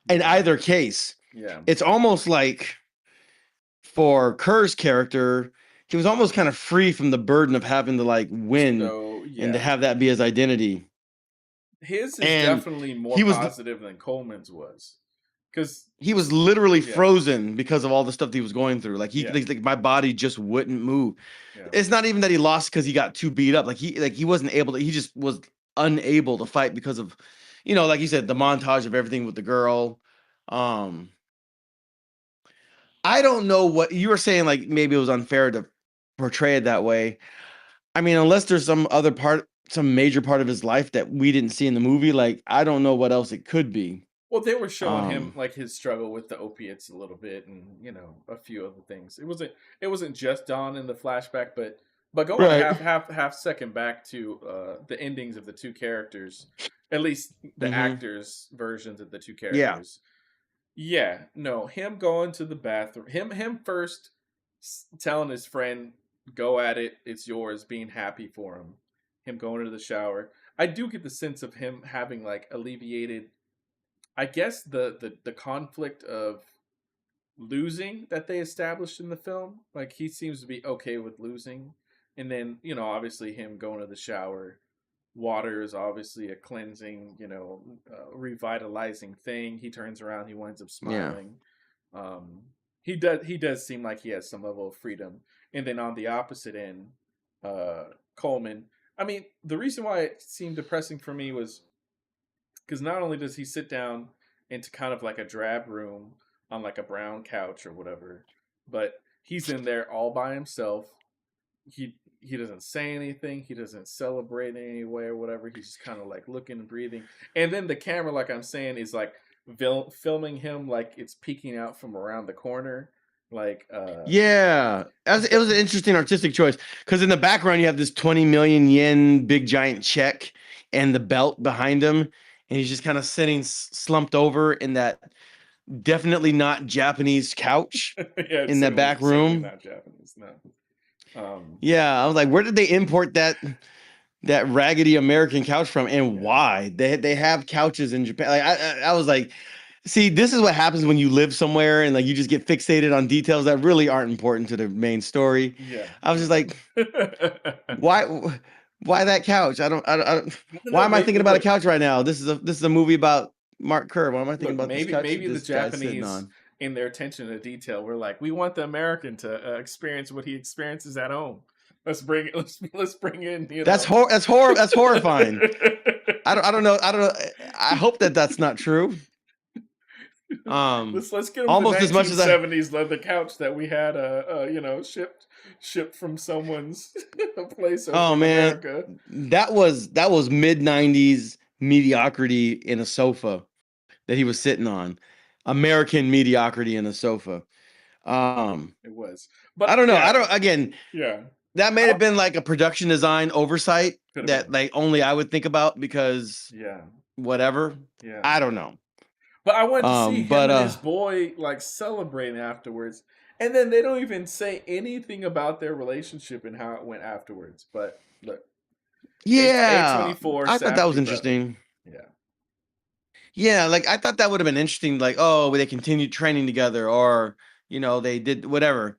In yeah, either case, yeah. it's almost like for Kerr's character, he was almost kind of free from the burden of having to like win So and to yeah, have that be his identity. his is And definitely more he was positive than Coleman's was, because he was literally yeah, frozen because of all the stuff that he was going through. Like yeah, like my body just wouldn't move. yeah, It's not even that he lost because he got too beat up. Like he wasn't able to. He just was unable to fight because of, like you said, the montage of everything with the girl. Um, I don't know what you were saying. Like maybe it was unfair to portray it that way. I mean, unless there's some major part of his life that we didn't see in the movie. Like I don't know what else it could be. well, they were showing him Um, like his struggle with the opiates a little bit, and a few other things. It wasn't just Don in the flashback, but going a right. half second back to the endings of the two characters, at least the Hmm. actors' versions of the two Yeah. characters. Yeah, no, him going to the bathroom, him first telling his friend, "Go at it, it's yours," being happy for him going into the shower. I do get the sense of him having like alleviated, I guess, the conflict of losing that they established in the film. Like he seems to be okay with losing, and then obviously him going to the shower. Water is obviously a cleansing, revitalizing thing. He turns around, he winds up Yeah. smiling. Um, he does seem like he has some level of freedom. And then on the opposite end, uh, Coleman. I mean, the reason why it seemed depressing for me was because not only does he sit down into kind of like a drab room on like a brown couch or whatever, but he's in there all by himself. He doesn't say anything. He doesn't celebrate in any way or whatever. He's just kind of like looking and breathing. And then the camera, like I'm saying, is like filming him like it's peeking out from around the corner. Like Yeah, it was an interesting artistic choice because in the background you have this 20 million yen big giant check and the belt behind him, and he's just kind of sitting slumped over in that definitely not Japanese couch yeah, in it's that back certainly room. not Japanese. No. Um, Yeah, I was like, where did they import that raggedy American couch from, and yeah. why? They have couches in Japan. Like I was like, see, this is what happens when you live somewhere and like you just get fixated on details that really aren't important to the main story. Yeah. I was just like, Yeah. why why that couch? I don't I don't why know. am I Maybe thinking about a look, couch right now? This is a movie about Mark Kerr. Why am I thinking look. about this Maybe couch that maybe the this guy's sitting Japanese on? in their attention to detail. We're like, we want the American to experience what he experiences at home. Let's bring in, you That's know. that's horrifying. I don't know. I hope that that's not true. Let's get them the Almost as much as I 1970s leather couch that we had you know, shipped from someone's place over Oh in man, America. that was mid 90s mediocrity in a sofa that he was sitting on. American mediocrity in a sofa. It was. I But don't know. I yeah, don't again, yeah. that may have been like a production design oversight Could have that been. like only I would think about because Yeah. whatever. Yeah. I don't know. But I wanted to see him But and his boy like celebrating afterwards. And then they don't even say anything about their relationship and how it went afterwards. But look, it's yeah, A24 I thought that was Safdie brother. interesting. Yeah. Yeah, like I thought that would have been interesting. Like, oh, they continued training together, or they did whatever.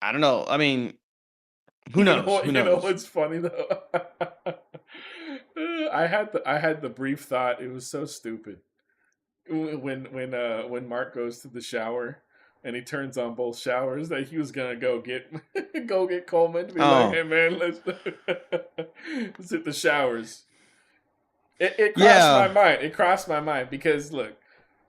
I don't know. I mean, who You know knows? what? Who You know knows? what's funny though? I had the brief thought. It was so stupid when Mark goes to the shower and he turns on both showers that he was gonna go get go get Coleman to be like, Oh, hey man, let's hit the showers. It crossed my yeah, mind. It crossed my mind because look,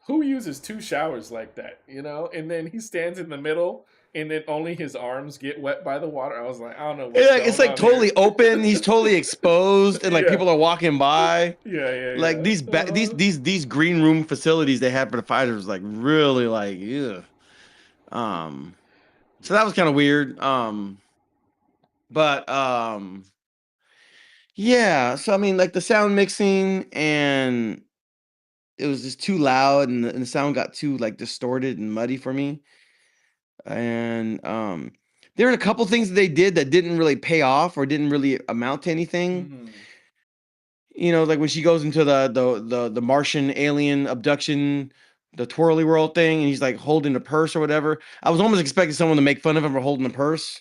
who uses two showers like that, you know? And then he stands in the middle, and then only his arms get wet by the water. I was like, I don't know what's It's going like on here. totally open. He's totally exposed, and like Yeah, people are walking by. Like yeah. these green room facilities they had for the fighters, like really like, ugh. Um, so that was kind of weird. But yeah. So I mean, like the sound mixing and it was just too loud, and the sound got too like distorted and muddy for me. And there were a couple things that they did that didn't really pay off or didn't really amount to anything. Hmm. Like when she goes into the Martian alien abduction, the twirly world thing, and he's like holding a purse or whatever. I was almost expecting someone to make fun of him for holding a purse.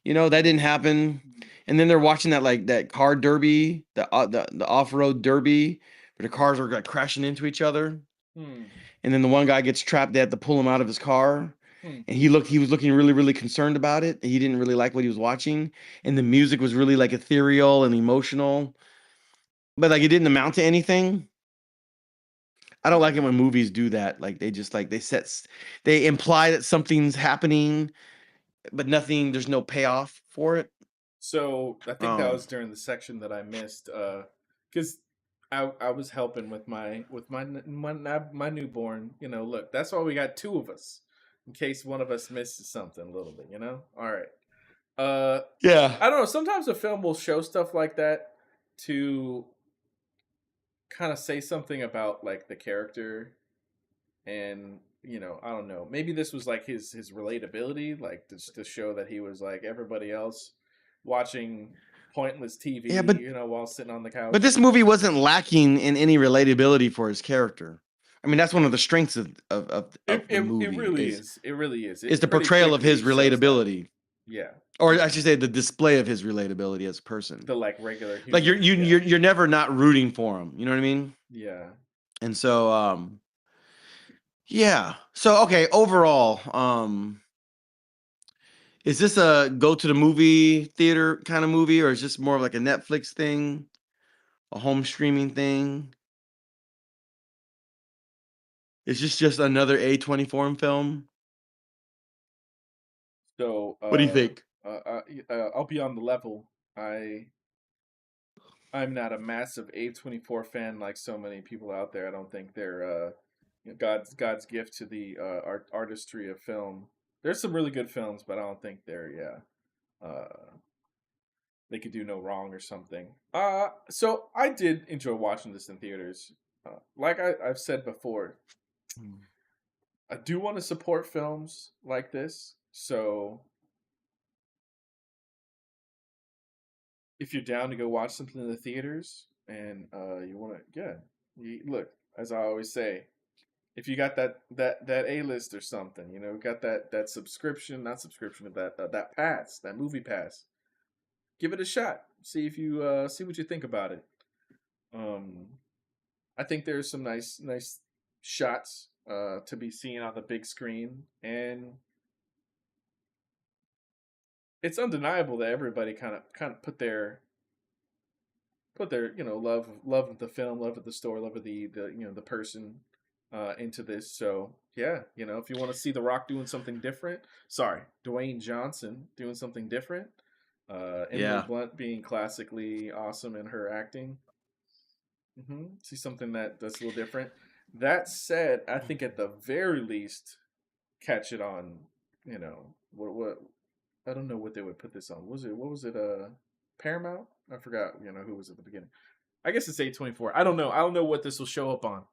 That didn't happen. And then they're watching that car derby, the off-road derby, where the cars are like crashing into each other. Hmm. And then the one guy gets trapped. They have to pull him out of his car. Hmm. And he was looking really, really concerned about it. He didn't really like what he was watching. And the music was really like ethereal and emotional. But like it didn't amount to anything. I don't like it when movies do that. Like they just like they imply that something's happening, but nothing, there's no payoff for it. So I think that Um was during the section that I missed, because I was helping with my newborn. You know, look, that's why we got two of us in case one of us misses something a little bit. You know, all right. Uh, yeah. I don't know. Sometimes a film will show stuff like that to kind of say something about like the character, and I don't know. Maybe this was like his relatability, like to show that he was like everybody else watching pointless TV, Yeah, while sitting on the but couch. this movie wasn't lacking in any relatability for his character. I mean, that's one of the strengths of the It movie really is. It really is. is It the pretty portrayal of his quickly shows that. relatability. Yeah, Or I yeah. should say the display of his relatability as a person. The like regular Like human. Yeah, you're never not rooting for him. You know what I mean? yeah. And so yeah. So okay, overall, is this a go to the movie theater kind of movie, or is this more of like a Netflix thing, a home streaming thing? Is this just another A24 film? So What do you think? I'll be on the level. I I'm not a massive A24 fan like so many people out there. I don't think they're God's gift to the artistry of film. There's some really good films, but I don't think they could do no wrong or something. So I did enjoy watching this in theaters. Like I've said before, Mm. I do want to support films like this. So if you're down to go watch something in the theaters and you want to, yeah, look, as I always say, if you got that A list or something, got that subscription, not subscription, that pass, that movie pass, give it a shot. See if you see what you think about it. Um, I think there's some nice shots to be seen on the big screen, and it's undeniable that everybody kind of put their love of the film, love of the story, love of the person into this. So yeah, if you want to see The Rock doing something different, sorry, Dwayne Johnson doing something different, Emily Yeah. Blunt being classically awesome in her acting, see something that's a little different. That said, I think at the very least, catch it on, what I don't know what they would put this on. Was it what was it? Paramount? I forgot. Who was at the beginning. I guess it's A24. I don't know. I don't know what this will show up on.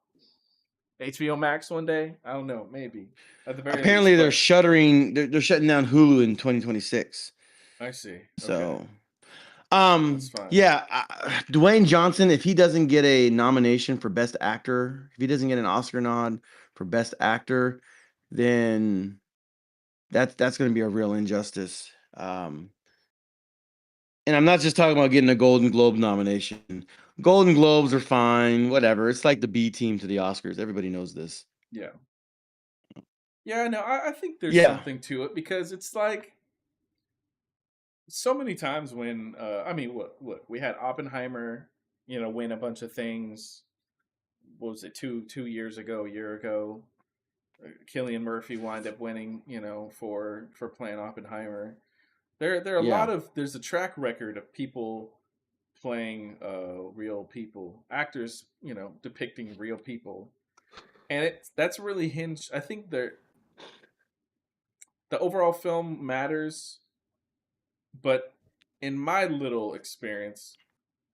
HBO Max one day. I don't know. Maybe at the very least. Apparently they're But shuttering. They're shutting down Hulu in 2026. I see. Okay, So, that's fine. yeah, Dwayne Johnson, if he doesn't get a nomination for Best Actor, if he doesn't get an Oscar nod for Best Actor, then that's going to be a real injustice. And I'm not just talking about getting a Golden Globe nomination. Golden Globes are fine, whatever. It's like the B team to the Oscars. Everybody knows this. Yeah. Yeah. No, I think there's Yeah. something to it because it's like so many times when I mean, look, we had Oppenheimer, win a bunch of things. What was it, 2 years ago, a year ago? Killian Murphy wind up winning, for playing Oppenheimer. There are a lot Yeah. of there's a track record of people playing real people, actors, depicting real people, and that's really hinged. I think the overall film matters, but in my little experience,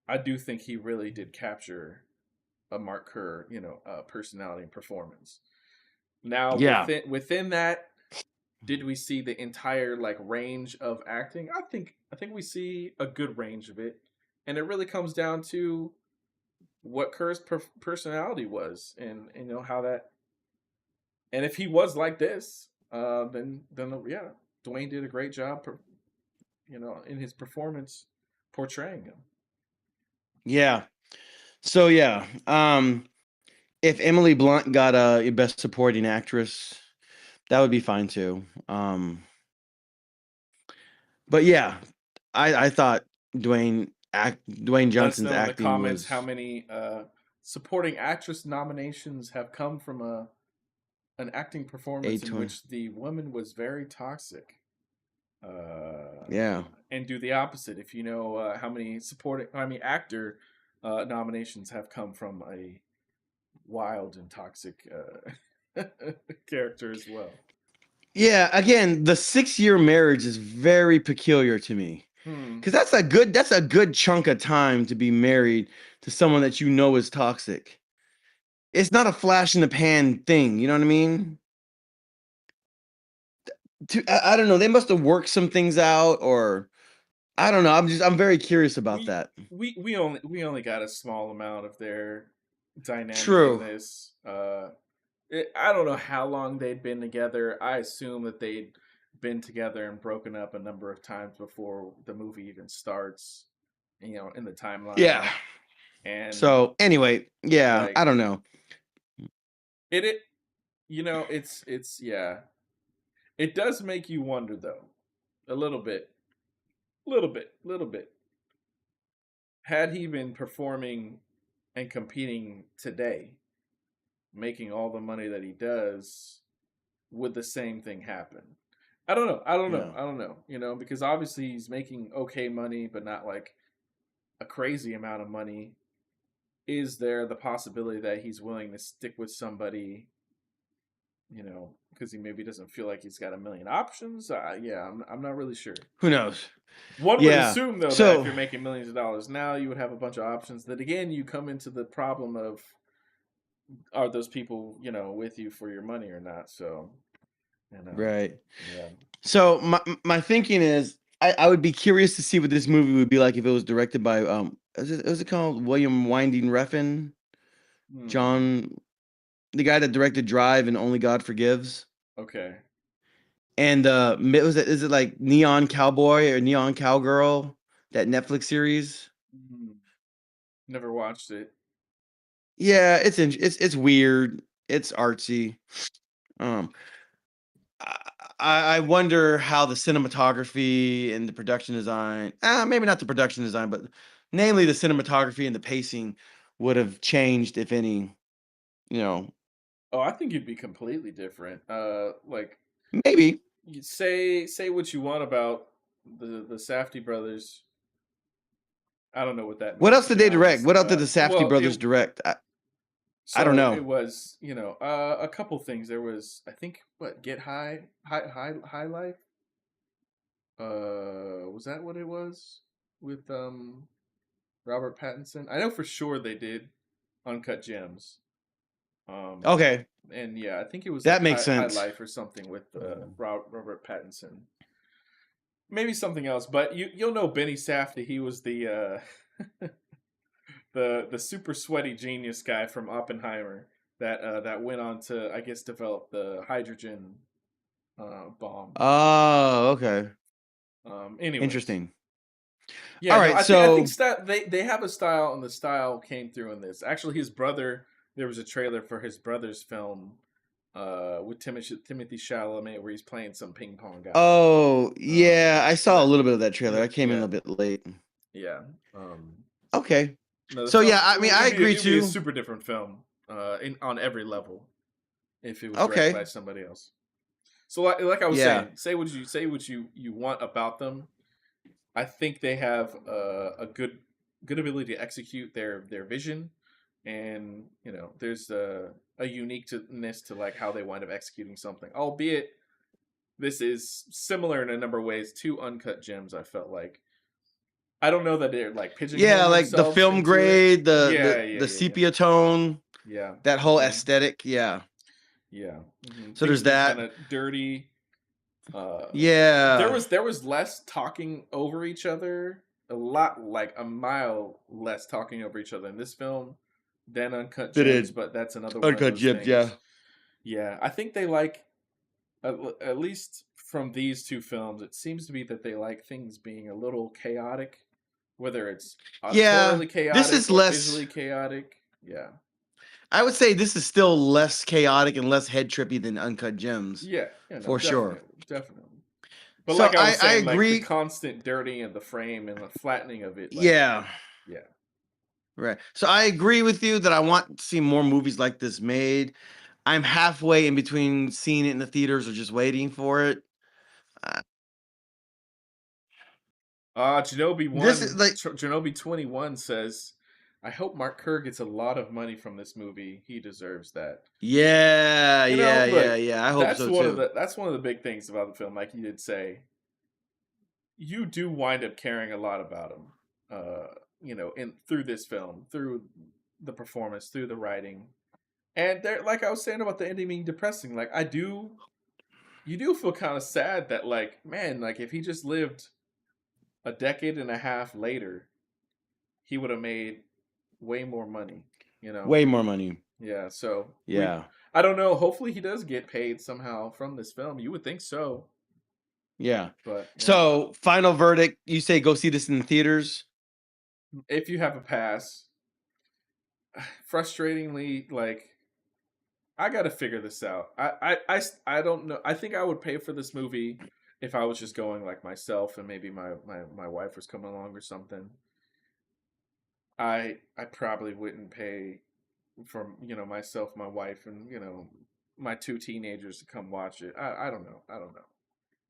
I do think he really did capture a Mark Kerr, personality and performance. Now Yeah. within that, did we see the entire like range of acting? I think we see a good range of it, and it really comes down to what Kerr's personality was, and how that. And if he was like this, then yeah, Dwayne did a great job, in his performance portraying him. Yeah. So yeah, if Emily Blunt got a Best Supporting Actress, that would be fine too. But yeah, I thought Dwayne Let us Johnson's know in the acting comments how was many supporting actress nominations have come from an acting performance in A20. which the woman was very toxic. Uh, Yeah. and do the opposite. If you know how many actor nominations have come from a wild and toxic character as well. Yeah, again, the 6-year marriage is very peculiar to me. Hmm. Cuz that's a good chunk of time to be married to someone that you know is toxic. It's not a flash in the pan thing, you know what I mean? I don't know, they must have worked some things out, or I don't know. I'm very curious about We that. we only got a small amount of their dynamic in True. this. I don't know how long they'd been together. I assume that they'd been together and broken up a number of times before the movie even starts. In the Yeah. timeline, and So, anyway, yeah, I like don't know. it it's yeah. It does make you wonder though, a little bit. Had he been performing and competing today, making all the money that he does, would the same thing happen? I don't know. I don't know. Yeah. I don't know. Because obviously he's making okay money, but not like a crazy amount of money. Is there the possibility that he's willing to stick with somebody, because he maybe doesn't feel like he's got a million options? Yeah, I'm not really sure. Who knows? One would Yeah. assume though that if So, you're making millions of dollars now, you would have a bunch of options. That again, you come into the problem of, are those people with you for your money or not? So you know, right. yeah. So my thinking is I would be curious to see what this movie would be like if it was directed by is it called William Winding Refn? Hmm. John, the guy that directed Drive and Only God Forgives. Okay. And is it like Neon Cowboy or Neon Cowgirl, that Netflix series? Hmm. Never watched it. Yeah, it's weird. It's artsy. Um, I, I wonder how the cinematography and the production design, maybe not the production design, but namely the cinematography and the pacing would have changed, if any. You know, Oh, I think it'd be completely different. Like maybe. you say what you want about the Safdie brothers. I don't know what that What means, else to did be they direct? honest. What else did the Safdie Well, brothers direct? I don't it know. was, a couple things. There was, I think, what, Get High Life. Was that what it was with Robert Pattinson? I know for sure they did Uncut Gems. Um, Okay, and yeah, I think it was that like makes High sense. Life or something with Robert Pattinson. Maybe something else, but you'll know Benny Safdie. He was the the super sweaty genius guy from Oppenheimer that went on to, I guess, develop the hydrogen bomb. Oh, okay. Anyways, Interesting. yeah, All no, right, I think so they have a style, and the style came through in this. Actually, his brother, there was a trailer for his brother's film with Timothy Chalamet where he's playing some ping pong guy. oh, yeah, I saw a That little bit of that trailer. I came in a yeah, little bit late. yeah. Um, Okay. no, the So film yeah, I mean, I agree it'd be a too. super different film on every level if it was directed Okay. by somebody else. So like I was Yeah. saying, say what you want about them. I think they have a good ability to execute their vision, and there's a uniqueness to like how they wind up executing something. Albeit this is similar in a number of ways to Uncut Gems. I felt like I don't know that they're like Yeah, pigeonholing like the themselves film into it. grade, the Yeah, the yeah, the yeah, yeah, sepia tone, yeah. that whole hmm aesthetic. Yeah. Yeah. So Things there's being that. kind of dirty. Uh, there Yeah. was less talking over each other, a lot like a mile less talking over each other in this film than Uncut They Gems, did. but that's another one of Uncut those gems, yeah. things. Yeah, I think they like at least from these two films, it seems to be that they like things being a little chaotic, whether it's Yeah. auditorially This chaotic is or less visually chaotic. Yeah. I would say this is still less chaotic and less head trippy than Uncut Gems, Yeah, yeah, no, for sure. definitely, definitely. But So like I was I saying, like the agree. constant dirtying of the frame and the flattening of it, like Yeah. yeah. Right. So I agree with you that I want to see more movies like this made. I'm halfway in between seeing it in the theaters or just waiting for it. Uh, this is like, Genobi 21 says, "I hope Mark Kerr gets a lot of money from this movie. He deserves that." yeah, yeah, Look, yeah, yeah. I hope so too. that's one of the big things about the film. Like you did say, you do wind up caring a lot about him. In through this film, through the performance, through the writing, and there, like I was saying about the ending being depressing. Like you do feel kind of sad that like man, like if he just lived a decade and a half later, he would have made way more money, you know? Way more money. Yeah, so Yeah. I don't know. Hopefully he does get paid somehow from this film. You would think so, Yeah. but yeah. So, final verdict, you say go see this in the theaters? If you have a pass, frustratingly, like, I got to figure this out. I don't know. I think I would pay for this movie if I was just going like myself and maybe my wife was coming along or something. I probably wouldn't pay for myself, my wife, and my two teenagers to come watch it. I don't know. I don't know.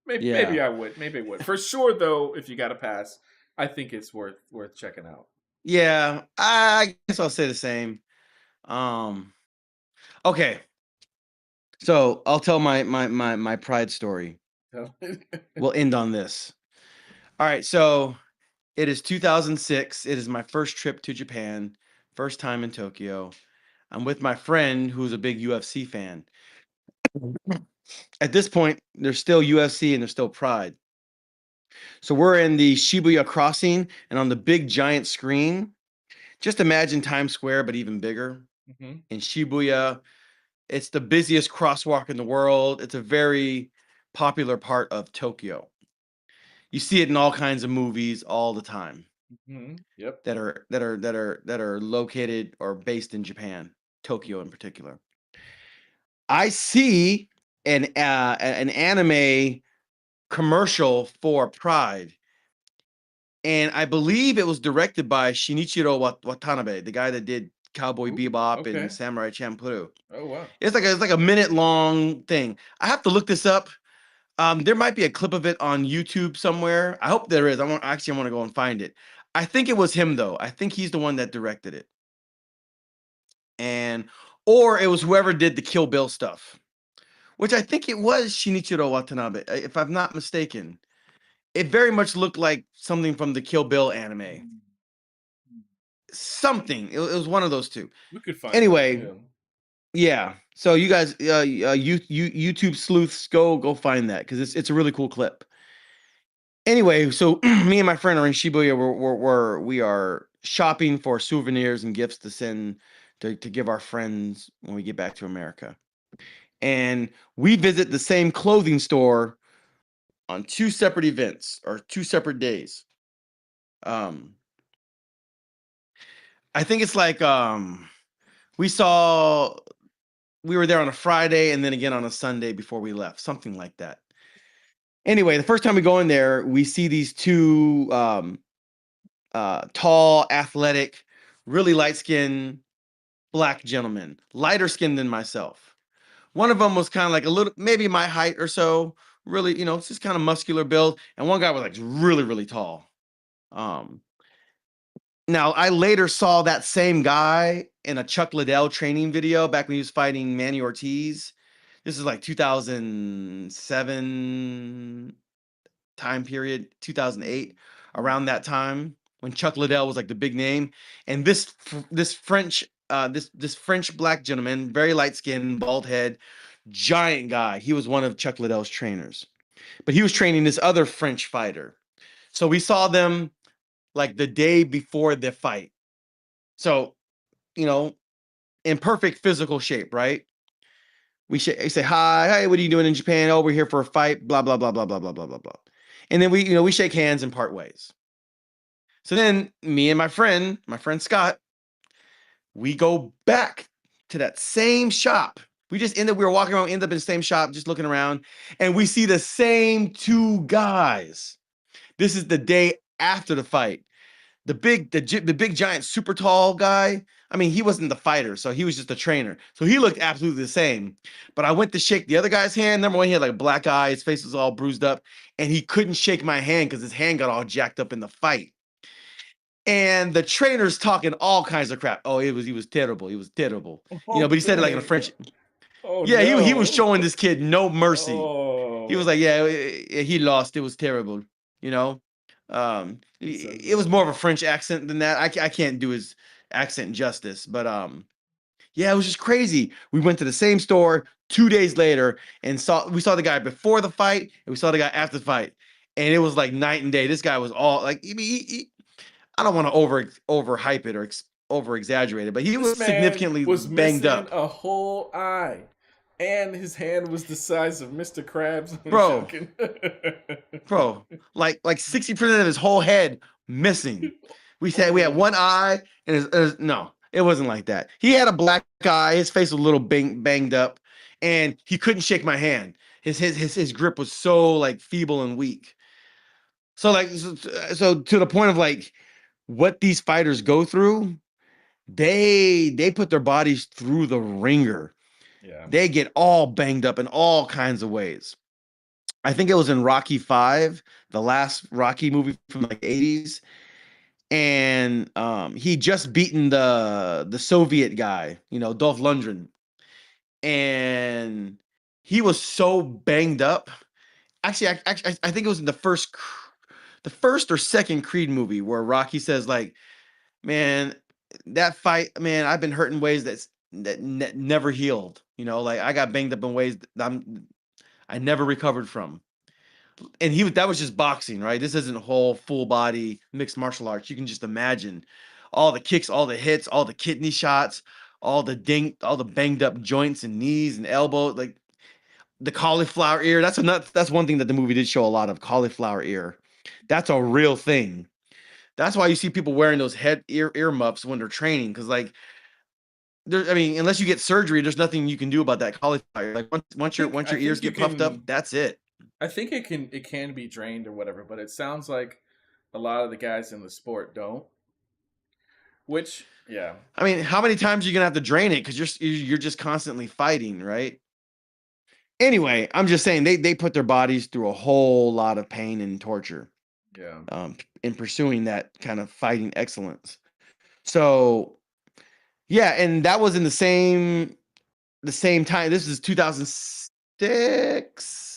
Maybe Yeah. I would. Maybe I would. For sure, though, if you got a pass, I think it's worth checking out. Yeah. I guess I'll say the same. Um, okay. So I'll tell my pride story. We'll end on this. All right. So it is 2006. It is my first trip to Japan, first time in Tokyo. I'm with my friend who's a big UFC fan. At this point, there's still UFC and there's still Pride. So we're in the Shibuya crossing, and on the big giant screen, just imagine Times Square, but even bigger. hmm In Shibuya, it's the busiest crosswalk in the world. It's a very popular part of Tokyo. You see it in all kinds of movies all the time Yep. that are located or based in Japan, Tokyo in particular. I see an anime commercial for Pride, and I believe it was directed by Shinichiro Watanabe, the guy that did Cowboy Ooh, Bebop and okay. Samurai Champloo. Oh wow. It's like a minute long thing. I have to look this up. There might be a clip of it on YouTube somewhere. I hope there is. I want to go and find it. I think it was him though. I think he's the one that directed it, and or it was whoever did the Kill Bill stuff, which I think it was Shinichiro Watanabe, if I'm not mistaken. It very much looked like something from the Kill Bill anime. Something. It was one of those two. We could find it. Anyway, Yeah. yeah. So you guys, YouTube sleuths, go find that because it's a really cool clip. Anyway, so me and my friend are in Shibuya. We are shopping for souvenirs and gifts to send to give our friends when we get back to America. And we visit the same clothing store on two separate events or two separate days. Um, I think it's like we were there on a Friday and then again on a Sunday before we left, something like that. Anyway, the first time we go in there, we see these two tall, athletic, really light skinned black gentlemen, lighter skinned than myself. One of them was kind of like a little, maybe my height or so, really, it's just kind of muscular build. And one guy was like really, really tall. Um, Now, I later saw that same guy in a Chuck Liddell training video back when he was fighting Manny Ortiz. This is like 2007 time period, 2008, around that time when Chuck Liddell was like the big name. And this French this French black gentleman, very light skin, bald head, giant guy. He was one of Chuck Liddell's trainers, but he was training this other French fighter. So we saw them like the day before the fight. So, you know, in perfect physical shape, right? We say, hi, hey, what are you doing in Japan? Oh, we're here for a fight, blah, blah, blah, blah, blah, blah, blah, blah, blah. And then we shake hands and part ways. So then me and my friend Scott, we go back to that same shop. We were walking around, ended up in the same shop, just looking around, and we see the same two guys. This is the day after the fight. The big giant super tall guy. I mean, he wasn't the fighter, so he was just a trainer. So he looked absolutely the same. But I went to shake the other guy's hand. Number one, he had like a black eye, his face was all bruised up, and he couldn't shake my hand because his hand got all jacked up in the fight. And the trainer's talking all kinds of crap. Oh, he was terrible. He was terrible. Oh But he said it like in a dang. French. Oh Yeah, he was no. showing this kid no mercy. He was Oh. like, yeah, he lost. It was terrible. You know, He says it was more of a French accent than that. I can't do his accent justice, but yeah, it was just crazy. We went to the same store 2 days later and we saw the guy before the fight and we saw the guy after the fight, and it was like night and day. This guy was all like, I don't want to overhype it or over exaggerate it, but he this was man significantly was banged missing up, a whole eye. And his hand was the size of Mr. Krabs. I'm bro. joking. Bro, like 60% of his whole head missing. We said we had Oh. one eye, and no, it wasn't like that. He had a black eye. His face was a little banged up, and he couldn't shake my hand. His grip was so like feeble and weak. So so to the point of like what these fighters go through, they put their bodies through the ringer. Yeah. They get all banged up in all kinds of ways. I think it was in Rocky Five, the last Rocky movie from like '80s, and he just beaten the Soviet guy, Dolph Lundgren, and he was so banged up. Actually, I think it was in the first or second Creed movie where Rocky says like, "Man, that fight, man, I've been hurt in ways that never healed. Like I got banged up in ways that I never recovered from." And that was just boxing, right? This isn't whole full body mixed martial arts. You can just imagine all the kicks, all the hits, all the kidney shots, all the banged up joints and knees and elbows, like the cauliflower ear. That's one thing that the movie did show a lot of, cauliflower ear. That's a real thing. That's why you see people wearing those head earmuffs when they're training, because like there, I mean, unless you get surgery, there's nothing you can do about that cauliflower. Like once I your ears think you get puffed up, can. that's it. I think it can be drained or whatever, but it sounds like a lot of the guys in the sport don't. Which, yeah, I mean, how many times are you gonna have to drain it? Because you're just constantly fighting, right? Anyway, I'm just saying they put their bodies through a whole lot of pain and torture yeah. in pursuing that kind of fighting excellence. So yeah, and that was in the same time. This is 2006.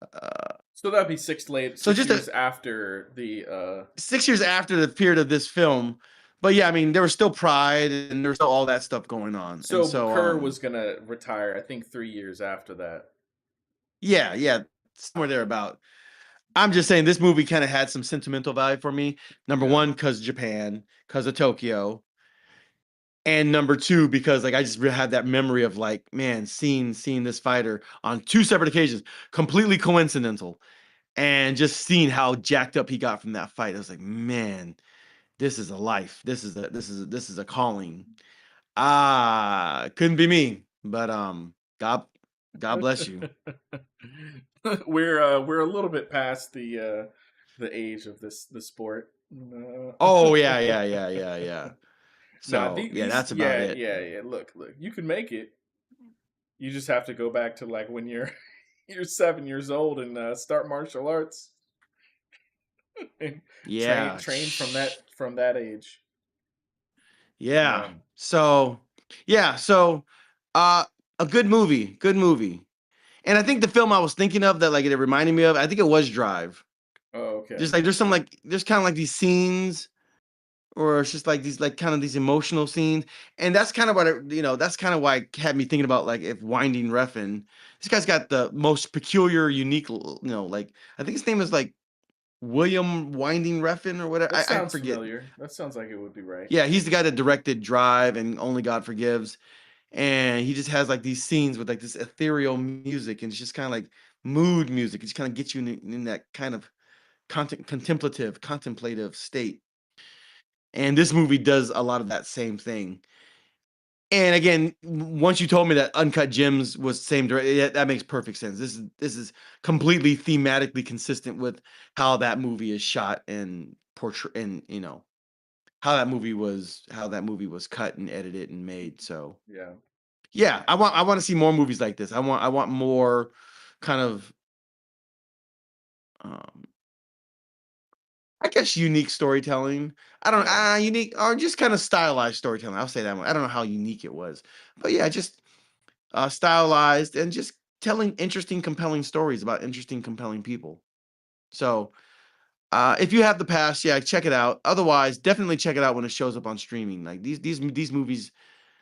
Uh, So that'd be six late so six just years after the 6 years after the period of this film. But yeah, I mean, there was still Pride and there's still all that stuff going on. And so so Kerr was gonna retire, I think 3 years after that. yeah, yeah, somewhere there about. I'm just saying this movie kind of had some sentimental value for me. Number Yeah. one, because Japan, because of Tokyo. And number two, because like I just had that memory of like, man, seeing this fighter on two separate occasions, completely coincidental, and just seeing how jacked up he got from that fight. I was like, man, this is a life. This is a calling. Ah, couldn't be me. But God bless you. We're a little bit past the age of the sport. Oh yeah. Nah, So yeah, these that's about yeah, it. yeah. Look, you can make it. You just have to go back to like when you're you're 7 years old and start martial arts and Yeah. train from that age. Yeah. Man. So yeah, so uh a good movie. Good movie. And I think the film I was thinking of that like it reminded me of, I think it was Drive. Oh, okay. Just like there's kind of like these scenes or it's just like these like kind of these emotional scenes. And that's kind of what that's kind of why it had me thinking about like if Winding Refn. This guy's got the most peculiar, unique, like I think his name is like William Winding Refn or whatever. That I sounds forget. familiar. That sounds like it would be right. Yeah, he's the guy that directed Drive and Only God Forgives. And he just has like these scenes with like this ethereal music, and it's just kind of like mood music. It just kind of gets you in that kind of contemplative state. And this movie does a lot of that same thing. And again, once you told me that Uncut Gems was same director, yeah, that makes perfect sense. This is completely thematically consistent with how that movie is shot and portray, and how that movie was cut and edited and made. So Yeah. yeah, I want to see more movies like this. I want more kind of um I guess unique storytelling. I don't Yeah. unique or just kind of stylized storytelling. I'll say that one. I don't know how unique it was. But yeah, just stylized and just telling interesting, compelling stories about interesting, compelling people. So if you have the pass, yeah, check it out. Otherwise, definitely check it out when it shows up on streaming. Like these movies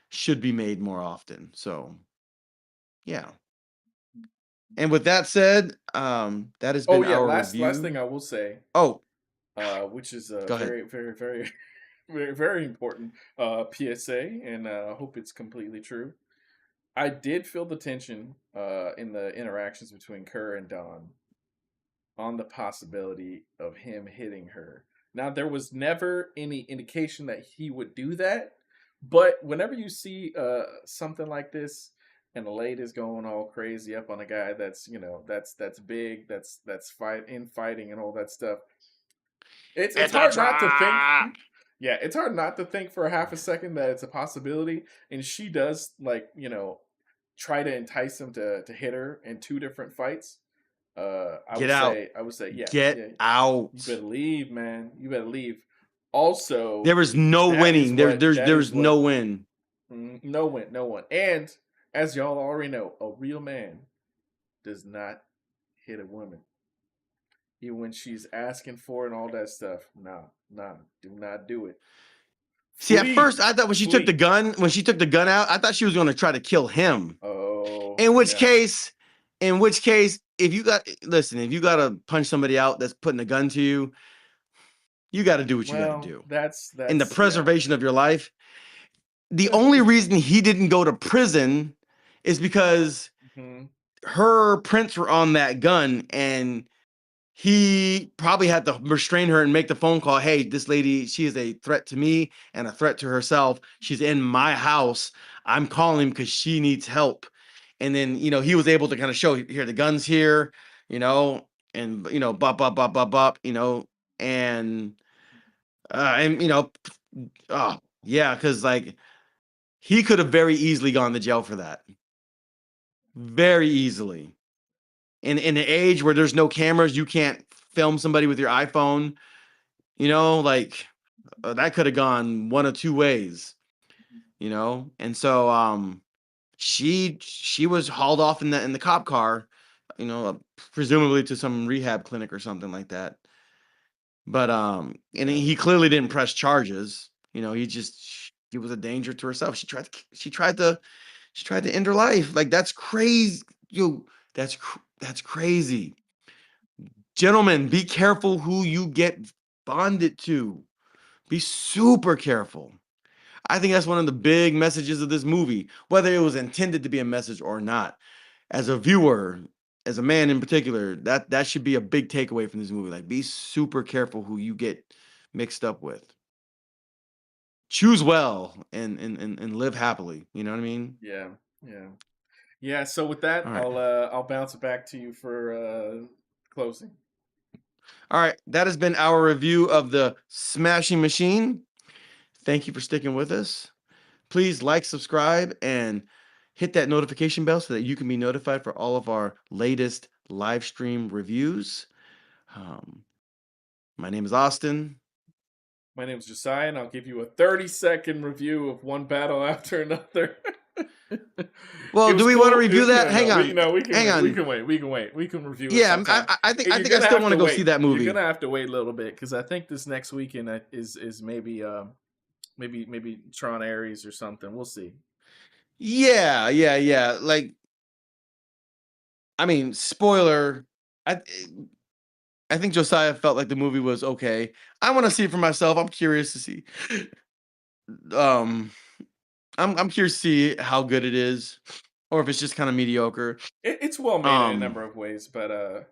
should be made more often. So yeah. And with that said, that has Oh been yeah, our last thing review. I will say, Oh, which is go ahead. very, very, very, very, very important PSA, and I hope it's completely true. I did feel the tension in the interactions between Kerr and Don on the possibility of him hitting her. Now, there was never any indication that he would do that, but whenever you see something like this, and the lady's going all crazy up on a guy that's that's big, that's fighting and all that stuff, it's It's a hard not to think. trap. Yeah, it's hard not to think for a half a second that it's a possibility. And she does like try to entice him to hit her in two different fights. Get out. I would say, yeah, Get yeah. You out. better leave, man. You better leave. Also, There was no winning. that is There's what no win. no one, no one. And as y'all already know, a real man does not hit a woman. Even when she's asking for it and all that stuff. Nah, nah, do not do it. See, at Flee, first I thought flee. when she took the gun out, I thought she was going to try to kill him. Oh, In which yeah. case, if you got to punch somebody out that's putting a gun to you, you got to do what you got to Well, do. In the yeah. preservation of your life, the only reason he didn't go to prison is because Mhm. her prints were on that gun and he probably had to restrain her and make the phone call. Hey, this lady, she is a threat to me and a threat to herself. She's in my house. I'm calling because she needs help. And then, he was able to kind of show here, the guns here, and, bop, bop, bop, bop, bop, and, and, oh, yeah, because like he could have very easily gone to jail for that. Very easily. In an age where there's no cameras, you can't film somebody with your iPhone, like that could have gone one of two ways, And so she was hauled off in the cop car, presumably to some rehab clinic or something like that. But and he clearly didn't press charges. He was a danger to herself. She tried to end her life. Like that's crazy. That's crazy. Gentlemen, be careful who you get bonded to. Be super careful. I think that's one of the big messages of this movie, whether it was intended to be a message or not. As a viewer, as a man in particular, that should be a big takeaway from this movie. Like, be super careful who you get mixed up with. Choose well and live happily. You know what I mean? Yeah, yeah, yeah. So with that, All right. I'll bounce it back to you for closing. All right. That has been our review of the Smashing Machine. Thank you for sticking with us. Please like, subscribe, and hit that notification bell so that you can be notified for all of our latest live stream reviews. My name is Austin. My name is Josiah, and I'll give you a 30-second review of one battle after another. Well, do we want to review that? Hang on. We can Hang wait. on. We can wait. We can wait. We can review it. Yeah, sometime. I think I You're still want to go wait. see that movie. You're gonna have to wait a little bit because I think this next weekend is maybe Tron Ares or something. We'll see. Yeah. Like, I mean, spoiler. I think Josiah felt like the movie was okay. I want to see it for myself. I'm curious to see. I'm curious to see how good it is, or if it's just kind of mediocre. It's well made in a number of ways, but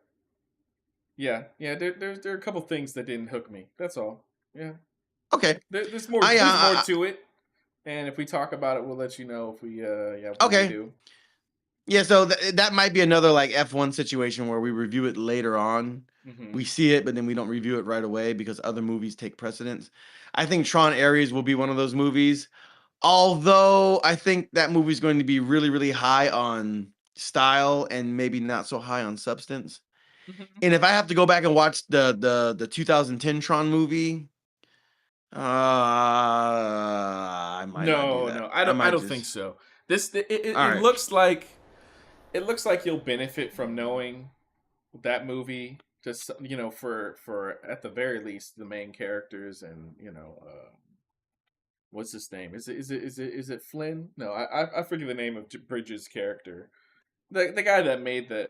yeah. There are a couple things that didn't hook me. That's all. Yeah. Okay. There's more. There's more to it, and if we talk about it, we'll let you know if we okay. we do. Yeah, so that might be another like F1 situation where we review it later on. Mm-hmm. We see it, but then we don't review it right away because other movies take precedence. I think Tron Ares will be one of those movies. Although I think that movie is going to be really, really high on style and maybe not so high on substance. Mm-hmm. And if I have to go back and watch the 2010 Tron movie, I might not do that. No, I don't think so. It looks like you'll benefit from knowing that movie. Just for at the very least the main characters and what's his name? Is it Flynn? No, I forget the name of Bridges' character. The guy that made the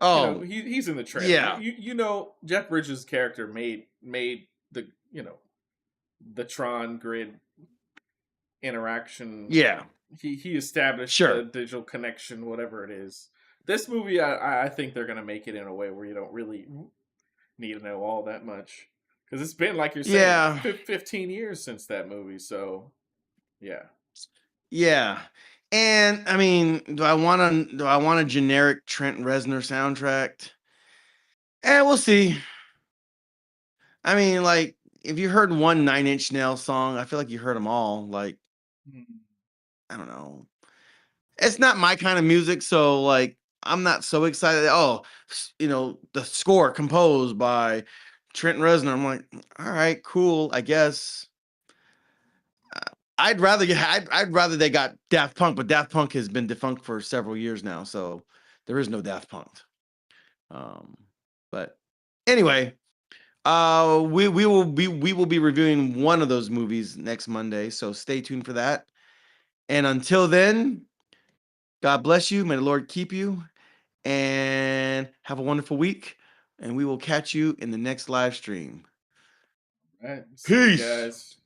he's in the trailer. Yeah. Jeff Bridges' character made the the Tron grid interaction. Yeah. He established the digital connection, whatever it is. This movie, I think they're gonna make it in a way where you don't really need to know all that much because it's been, like you're saying, 15 years since that movie. So, yeah. And I mean, do I want a generic Trent Reznor soundtrack? We'll see. I mean, like, if you heard one Nine Inch Nails song, I feel like you heard them all. Like, I don't know. It's not my kind of music, so like, I'm not so excited. The score composed by Trent Reznor. I'm like, all right, cool, I guess. I'd rather they got Daft Punk, but Daft Punk has been defunct for several years now, so there is no Daft Punk. But anyway, we will be reviewing one of those movies next Monday, so stay tuned for that. And until then, God bless you, may the Lord keep you, and have a wonderful week. And we will catch you in the next live stream. All right. Peace, guys.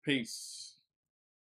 Peace.